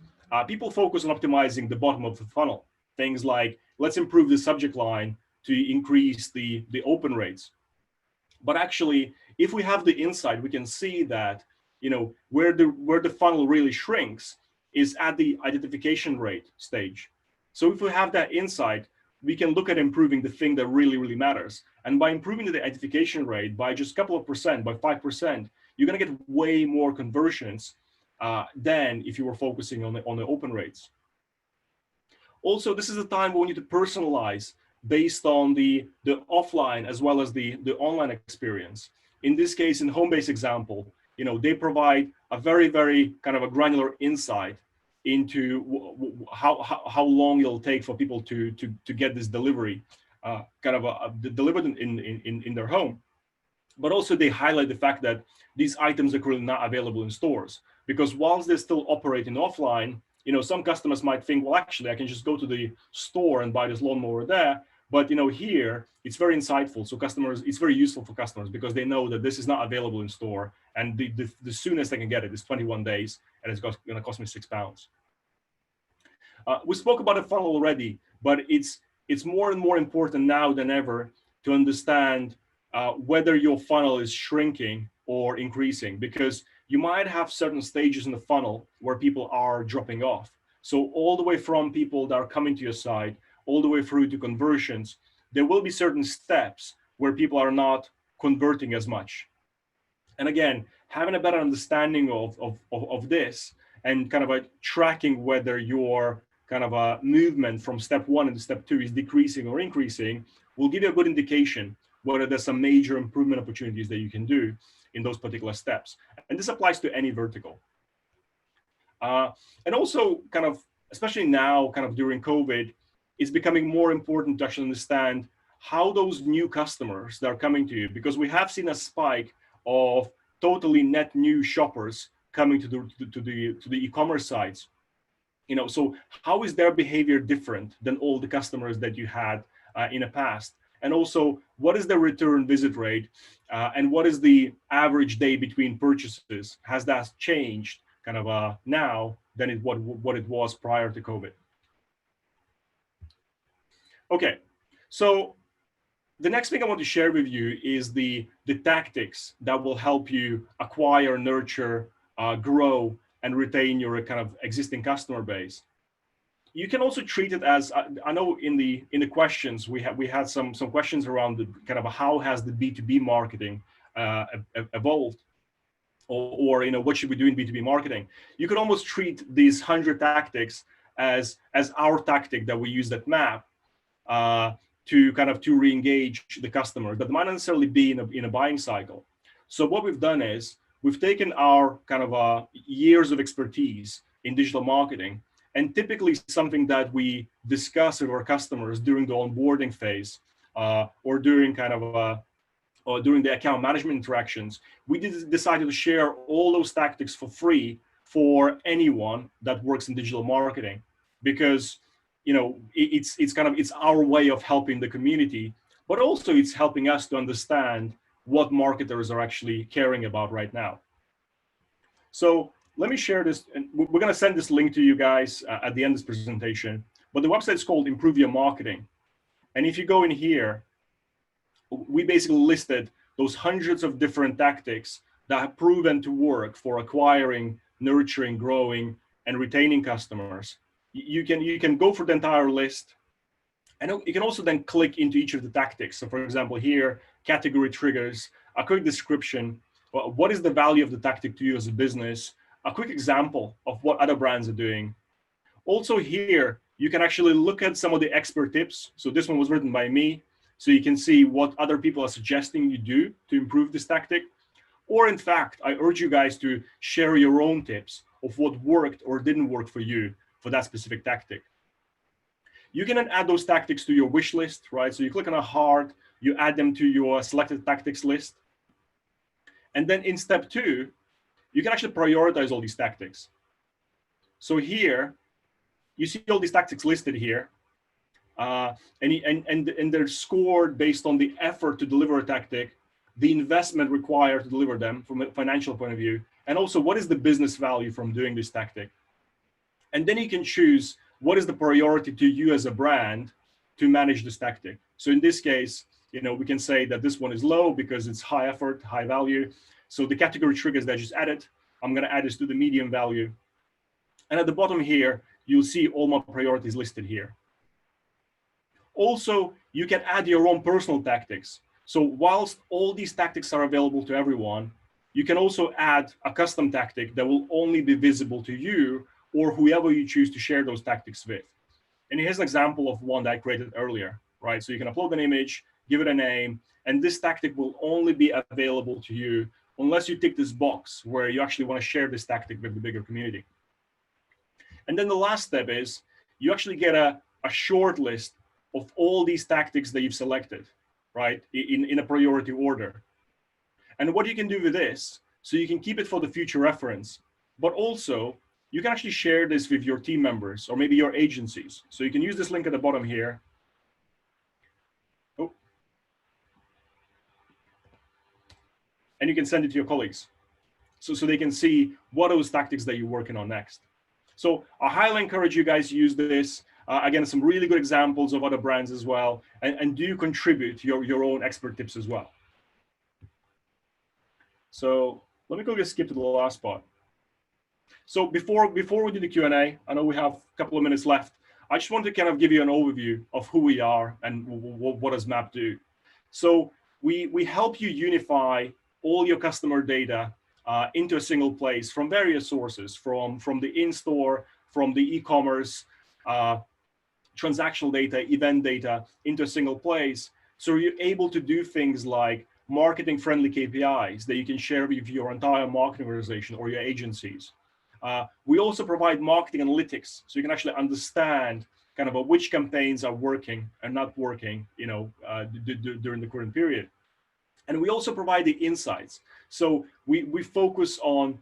people focus on optimizing the bottom of the funnel. Things like, let's improve the subject line to increase the open rates. But actually, if we have the insight, we can see that, where the funnel really shrinks is at the identification rate stage. So if we have that insight, we can look at improving the thing that really, really matters. And by improving the identification rate by just a couple of percent, by 5%, you're going to get way more conversions than if you were focusing on the open rates. Also, this is a time when we need to personalize based on the offline as well as the online experience. In this case, in Homebase example, they provide a very, very kind of a granular insight into how long it'll take for people to get this delivery delivered in their home. But also they highlight the fact that these items are currently not available in stores, because whilst they're still operating offline, some customers might think, well, actually, I can just go to the store and buy this lawnmower there. But here, it's very insightful. So it's very useful for customers because they know that this is not available in store, and the soonest they can get it is 21 days, and it's going to cost me £6. We spoke about the funnel already, but it's more and more important now than ever to understand whether your funnel is shrinking or increasing, because you might have certain stages in the funnel where people are dropping off. So all the way from people that are coming to your site, all the way through to conversions, there will be certain steps where people are not converting as much. And again, having a better understanding of this and kind of tracking whether your kind of a movement from step 1 into step 2 is decreasing or increasing will give you a good indication whether there's some major improvement opportunities that you can do in those particular steps. And this applies to any vertical. And also kind of, especially now, kind of during COVID, it's becoming more important to actually understand how those new customers that are coming to you, because we have seen a spike of totally net new shoppers coming to the e-commerce sites. So how is their behavior different than all the customers that you had in the past? And also, what is the return visit rate? And what is the average day between purchases? Has that changed kind of now than what it was prior to COVID? Okay, so the next thing I want to share with you is the tactics that will help you acquire, nurture, grow, and retain your kind of existing customer base. You can also treat it as, I know in the questions we had some questions around the kind of how has the B2B marketing evolved, or what should we do in B2B marketing. You could almost treat these 100 tactics as our tactic that we use that map to re-engage the customer that might not necessarily be in a buying cycle. So what we've done is we've taken our kind of years of expertise in digital marketing, and typically something that we discuss with our customers during the onboarding phase or during or during the account management interactions, we decided to share all those tactics for free for anyone that works in digital marketing, because it's our way of helping the community, but also it's helping us to understand what marketers are actually caring about right now. So let me share this, and we're going to send this link to you guys at the end of this presentation. But the website is called Improve Your Marketing. And if you go in here, we basically listed those hundreds of different tactics that have proven to work for acquiring, nurturing, growing, and retaining customers. You can go for the entire list, and you can also then click into each of the tactics. So for example, here, category triggers, a quick description, what is the value of the tactic to you as a business, a quick example of what other brands are doing. Also here, you can actually look at some of the expert tips. So this one was written by me, so you can see what other people are suggesting you do to improve this tactic. Or in fact, I urge you guys to share your own tips of what worked or didn't work for you for that specific tactic. You can then add those tactics to your wish list, right? So you click on a heart, you add them to your selected tactics list. And then in step 2, you can actually prioritize all these tactics. So here, you see all these tactics listed here, and they're scored based on the effort to deliver a tactic, the investment required to deliver them from a financial point of view, and also what is the business value from doing this tactic. And then you can choose what is the priority to you as a brand to manage this tactic. So in this case, we can say that this one is low because it's high effort, high value. So the category triggers that I just added, I'm going to add this to the medium value. And at the bottom here, you'll see all my priorities listed here. Also, you can add your own personal tactics. So whilst all these tactics are available to everyone, you can also add a custom tactic that will only be visible to you or whoever you choose to share those tactics with. And here's an example of one that I created earlier, right? So you can upload an image, give it a name, and this tactic will only be available to you unless you tick this box where you actually want to share this tactic with the bigger community. And then the last step is you actually get a short list of all these tactics that you've selected, right, in a priority order. And what you can do with this, so you can keep it for the future reference, but also you can actually share this with your team members or maybe your agencies. So you can use this link at the bottom here. Oh. And you can send it to your colleagues. So they can see what are those tactics that you're working on next. So I highly encourage you guys to use this. Again, some really good examples of other brands as well, and do contribute your own expert tips as well. So let me go just skip to the last part. So before we do the Q&A, I know we have a couple of minutes left. I just want to kind of give you an overview of who we are and what does MAP do. So we help you unify all your customer data into a single place from various sources, from the in-store, from the e-commerce, transactional data, event data into a single place. So you're able to do things like marketing-friendly KPIs that you can share with your entire marketing organization or your agencies. We also provide marketing analytics, so you can actually understand kind of which campaigns are working and not working, during the current period. And we also provide the insights. So we focus on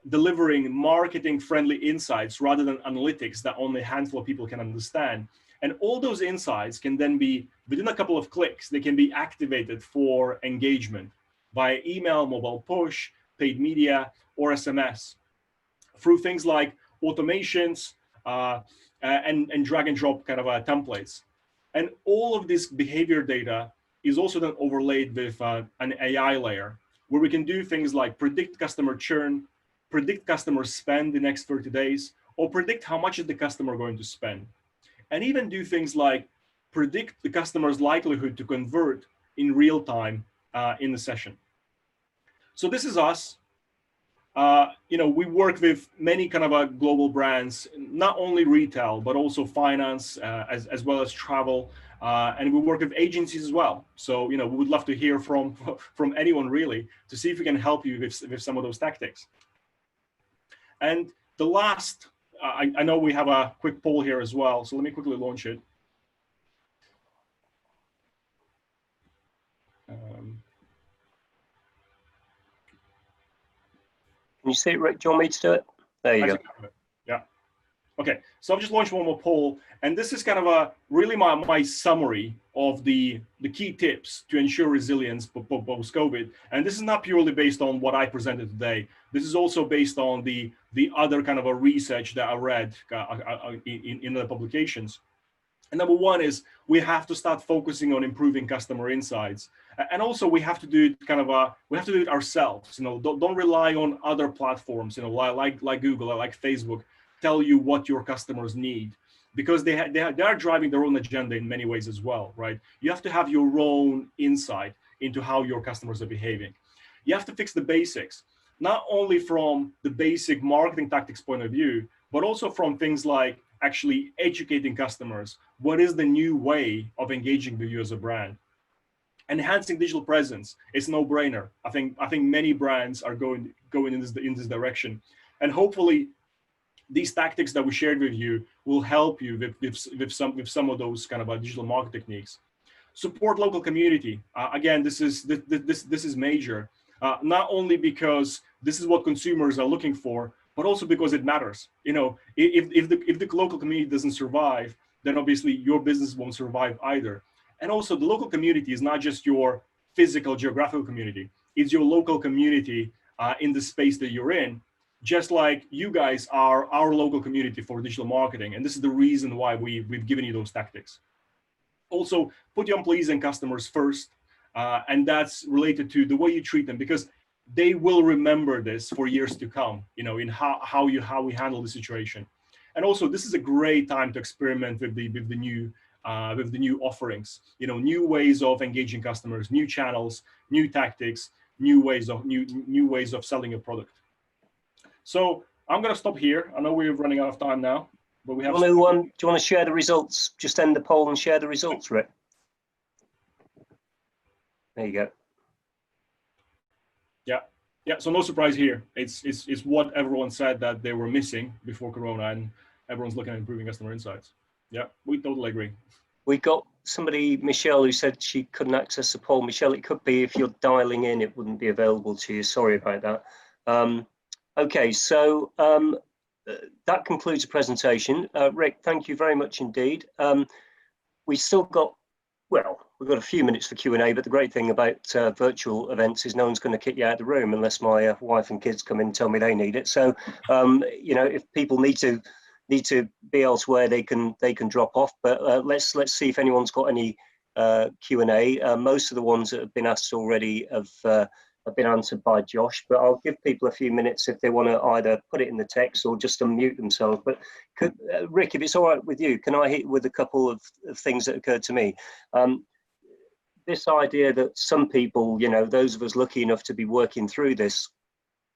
delivering marketing-friendly insights rather than analytics that only a handful of people can understand. And all those insights can then be, within a couple of clicks, they can be activated for engagement via email, mobile push, paid media, or SMS through things like automations and drag and drop kind of templates. And all of this behavior data is also then overlaid with an AI layer where we can do things like predict customer churn, predict customer spend the next 30 days, or predict how much is the customer going to spend. And even do things like predict the customer's likelihood to convert in real time in the session. So this is us. We work with many kind of global brands, not only retail, but also finance, as well as travel. And we work with agencies as well. So, we would love to hear from anyone really to see if we can help you with some of those tactics. And the last, I know we have a quick poll here as well. So let me quickly launch it. Can you see it, Rick? Do you want me to do it? There you go. Yeah. Okay. So I've just launched one more poll, and this is kind of really my summary of the key tips to ensure resilience post-COVID. And this is not purely based on what I presented today. This is also based on the other kind of a research that I read in the publications. And number one is we have to start focusing on improving customer insights. And also we have to do it we have to do it ourselves. Don't rely on other platforms, like Google or like Facebook, tell you what your customers need, because they are driving their own agenda in many ways as well, right? You have to have your own insight into how your customers are behaving. You have to fix the basics, not only from the basic marketing tactics point of view, but also from things like actually educating customers. What is the new way of engaging with you as a brand? Enhancing digital presence is no brainer. I think many brands are going in this direction, and hopefully these tactics that we shared with you will help you with some of those kind of digital marketing techniques. Support local community. Again, this is major. Not only because this is what consumers are looking for, but also because it matters. If the local community doesn't survive, then obviously your business won't survive either. And also the local community is not just your physical geographical community, it's your local community in the space that you're in, just like you guys are our local community for digital marketing. And this is the reason why we've given you those tactics. Also, put your employees and customers first. And that's related to the way you treat them, because they will remember this for years to come, in how we handle the situation. And also, this is a great time to experiment with the new with the new offerings, new ways of engaging customers, new channels, new tactics, new ways of selling a product. So I'm going to stop here. I know we're running out of time now, but we have. Do you want to share the results? Just end the poll and share the results, Rick. There you go. Yeah. So no surprise here. It's what everyone said that they were missing before Corona, and everyone's looking at improving customer insights. Yeah, we totally agree. We got somebody, Michelle, who said she couldn't access the poll. Michelle, it could be if you're dialing in, it wouldn't be available to you. Sorry about that. Okay, so that concludes the presentation. Rick, thank you very much indeed. We still got, well, we've got a few minutes for Q&A, but the great thing about virtual events is no one's going to kick you out of the room unless my wife and kids come in and tell me they need it. So, if people need to be elsewhere, they can drop off. But let's see if anyone's got any Q&A. Most of the ones that have been asked already have been answered by Josh, but I'll give people a few minutes if they want to either put it in the text or just unmute themselves. But Rick, if it's all right with you, can I hit with a couple of things that occurred to me? This idea that some people, those of us lucky enough to be working through this,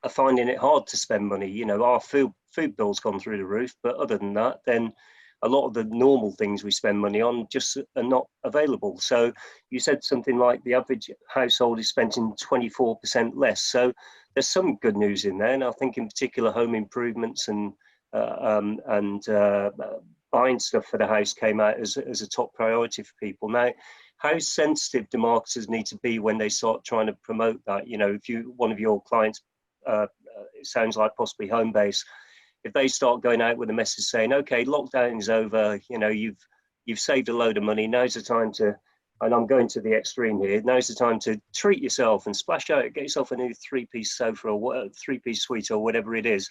are finding it hard to spend money. Our food bill's gone through the roof, but other than that, then a lot of the normal things we spend money on just are not available. So you said something like the average household is spending 24% less. So there's some good news in there, and I think in particular home improvements and buying stuff for the house came out as a top priority for people. Now, how sensitive do marketers need to be when they start trying to promote that? If one of your clients, it sounds like possibly Homebase, if they start going out with a message saying, okay, lockdown is over, you've saved a load of money, now's the time to, and I'm going to the extreme here, now's the time to treat yourself and splash out, get yourself a new three-piece sofa or three-piece suite or whatever it is.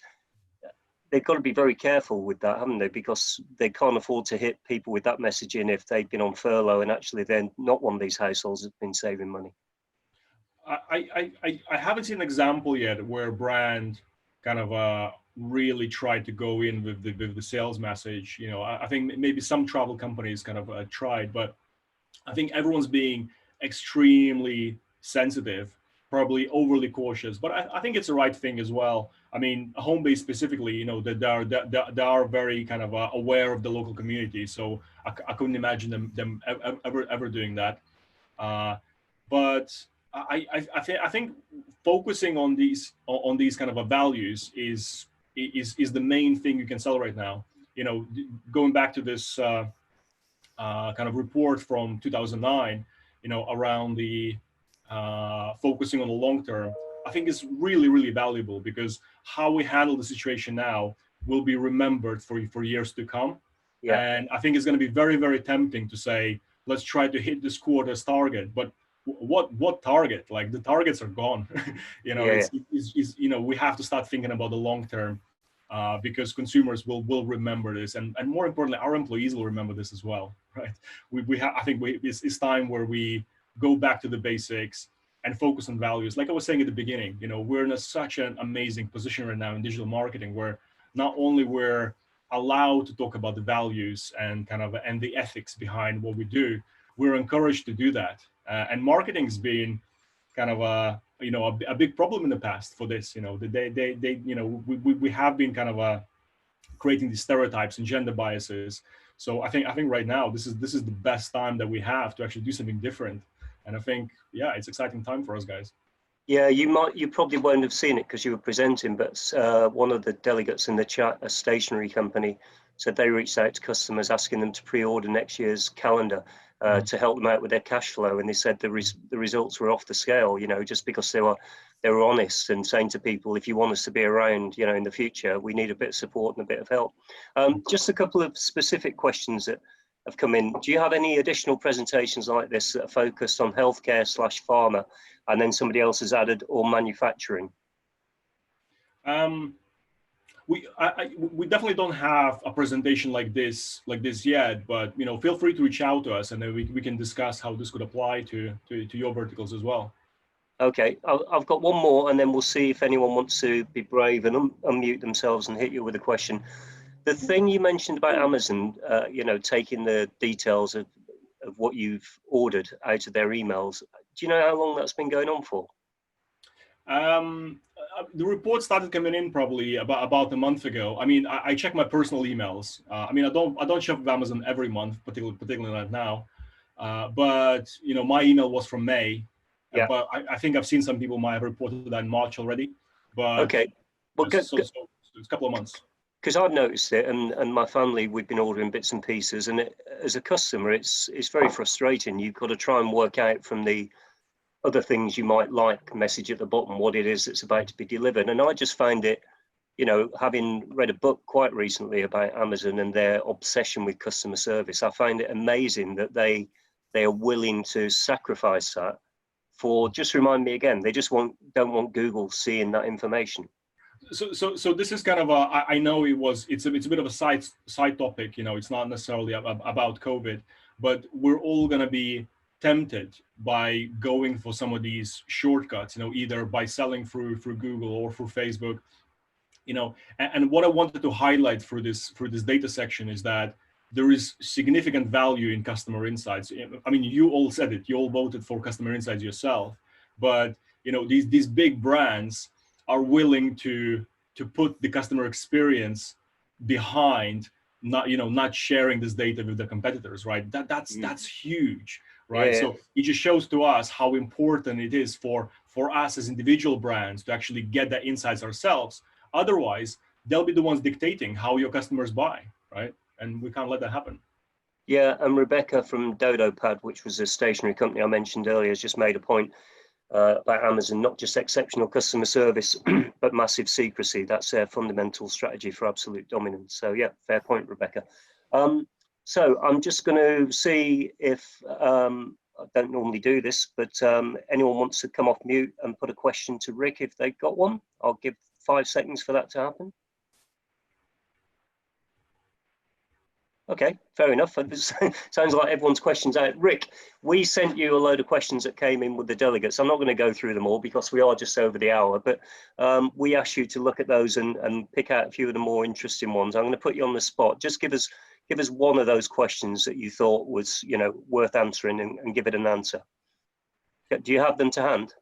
They've got to be very careful with that, haven't they? Because they can't afford to hit people with that message in if they've been on furlough and actually they're not one of these households that's been saving money. I haven't seen an example yet where a brand kind of really tried to go in with the sales message. I think maybe some travel companies kind of tried, but I think everyone's being extremely sensitive, probably overly cautious. But I think it's the right thing as well. I mean, Homebase specifically, that they are very kind of aware of the local community. So I couldn't imagine them ever doing that. But I think focusing on these kind of values is the main thing you can sell right now. Going back to this kind of report from 2009, around the focusing on the long term, I think is really, really valuable, because how we handle the situation now will be remembered for years to come. Yeah. And I think it's going to be very, very tempting to say, let's try to hit this quarter's target, but what target? Like, the targets are gone. We have to start thinking about the long term, because consumers will remember this, and more importantly, our employees will remember this as well, right? I think it's time where we go back to the basics and focus on values. Like I was saying at the beginning, we're in such an amazing position right now in digital marketing, where not only we're allowed to talk about the values and the ethics behind what we do, we're encouraged to do that. And marketing's been kind of a big problem in the past for this. We have been kind of creating these stereotypes and gender biases. So I think right now this is the best time that we have to actually do something different. And I think, yeah, it's exciting time for us guys. Yeah, you probably won't have seen it because you were presenting, but one of the delegates in the chat, a stationery company, said they reached out to customers asking them to pre-order next year's calendar to help them out with their cash flow, and they said the results were off the scale. Just because they were honest and saying to people, if you want us to be around, in the future, we need a bit of support and a bit of help. Just a couple of specific questions that have come in. Do you have any additional presentations like this that are focused on healthcare/pharma, and then somebody else has added, or manufacturing? We definitely don't have a presentation like this yet, but feel free to reach out to us, and then we can discuss how this could apply to your verticals as well. Okay, I've got one more, and then we'll see if anyone wants to be brave and unmute themselves and hit you with a question. The thing you mentioned about Amazon, taking the details of what you've ordered out of their emails, do you know how long that's been going on for? The report started coming in probably about a month ago. I mean, I check my personal emails. I mean, I don't shop with Amazon every month, particularly not now. But my email was from May. Yeah. But I think I've seen some people might have reported that in March already. But okay, well, so it's a couple of months. Because I've noticed it, and my family, we've been ordering bits and pieces, and as a customer, it's very frustrating. You've got to try and work out from the other things you might like message at the bottom what it is that's about to be delivered. And I just find it, having read a book quite recently about Amazon and their obsession with customer service, I find it amazing that they are willing to sacrifice that for, just remind me again, they just don't want Google seeing that information. So this is kind of I know it's a bit of a side topic, it's not necessarily about COVID, but we're all going to be tempted by going for some of these shortcuts, either by selling through Google or through Facebook, and what I wanted to highlight through this data section is that there is significant value in customer insights. I mean, you all said it, you all voted for customer insights yourself, but these big brands are willing to put the customer experience behind not sharing this data with the competitors, right? That's huge, right? Yeah. So it just shows to us how important it is for us as individual brands to actually get the insights ourselves. Otherwise, they'll be the ones dictating how your customers buy, right? And we can't let that happen. Yeah, and Rebecca from DodoPad, which was a stationery company I mentioned earlier, has just made a point about Amazon, not just exceptional customer service, but massive secrecy. That's their fundamental strategy for absolute dominance. So yeah, fair point, Rebecca. So I'm just going to see if, I don't normally do this, but anyone wants to come off mute and put a question to Rick if they've got one. I'll give 5 seconds for that to happen. Okay, fair enough. Sounds like everyone's questions out. Rick, we sent you a load of questions that came in with the delegates. I'm not going to go through them all because we are just over the hour, but we asked you to look at those and pick out a few of the more interesting ones. I'm going to put you on the spot. Just give us one of those questions that you thought was, worth answering and give it an answer. Do you have them to hand?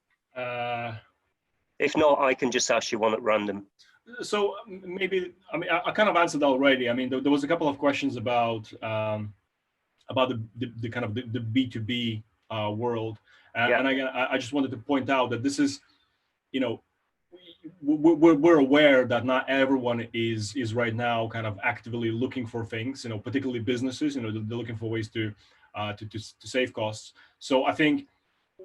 If not, I can just ask you one at random. So maybe, I mean, I kind of answered already. I mean, there was a couple of questions about the kind of the B2B world, and again, I just wanted to point out that this is, we're aware that not everyone is right now kind of actively looking for things, particularly businesses, they're looking for ways to save costs. So I think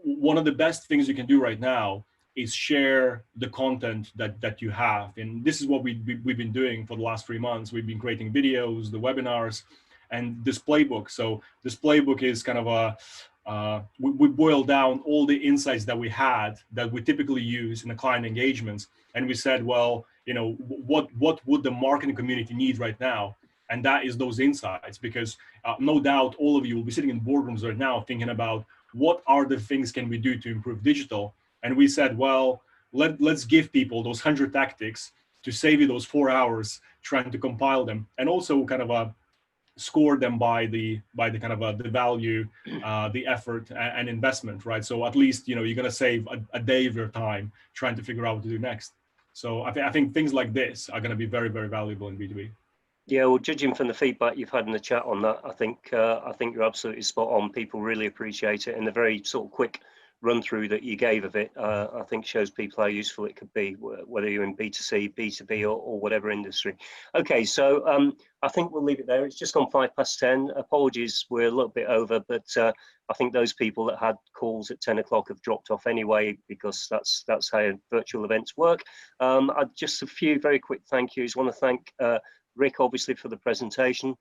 one of the best things you can do right now is share the content that you have. And this is what we've been doing for the last 3 months. We've been creating videos, the webinars, and this playbook. So this playbook is kind of we boil down all the insights that we had that we typically use in the client engagements. And we said, well, what would the marketing community need right now? And that is those insights, because no doubt all of you will be sitting in boardrooms right now thinking about what are the things can we do to improve digital. And we said, well, let's give people those 100 tactics to save you those 4 hours trying to compile them, and also kind of score them by the kind of the value, the effort and investment, right? So at least you're going to save a day of your time trying to figure out what to do next. So I think things like this are going to be very, very valuable in B2B. Yeah, well, judging from the feedback you've had in the chat on that, I think you're absolutely spot on. People really appreciate it, and the very sort of quick run through that you gave of it, I think shows people how useful it could be, whether you're in B2C, B2B, or whatever industry. Okay, so I think we'll leave it there. It's just gone 10:05. Apologies, we're a little bit over, but I think those people that had calls at 10 o'clock have dropped off anyway, because that's how virtual events work. Just a few very quick thank yous. I want to thank Rick, obviously, for the presentation,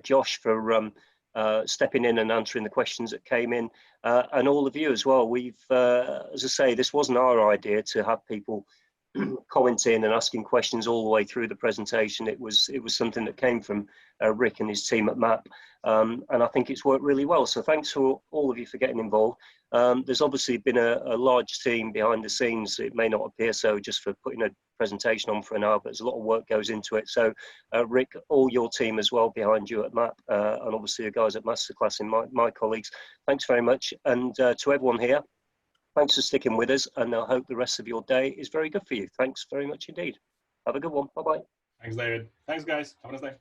Josh for stepping in and answering the questions that came in, and all of you as well. We've, as I say, this wasn't our idea to have people commenting and asking questions all the way through the presentation. It was something that came from Rick and his team at MAP, and I think it's worked really well. So thanks for all of you for getting involved. There's obviously been a large team behind the scenes. It may not appear so just for putting a presentation on for an hour, but there's a lot of work goes into it. So Rick, all your team as well behind you at MAP, and obviously the guys at Masterclass and my colleagues, thanks very much. And to everyone here, thanks for sticking with us, and I hope the rest of your day is very good for you. Thanks very much indeed. Have a good one. Bye-bye. Thanks, David. Thanks, guys. Have a nice day.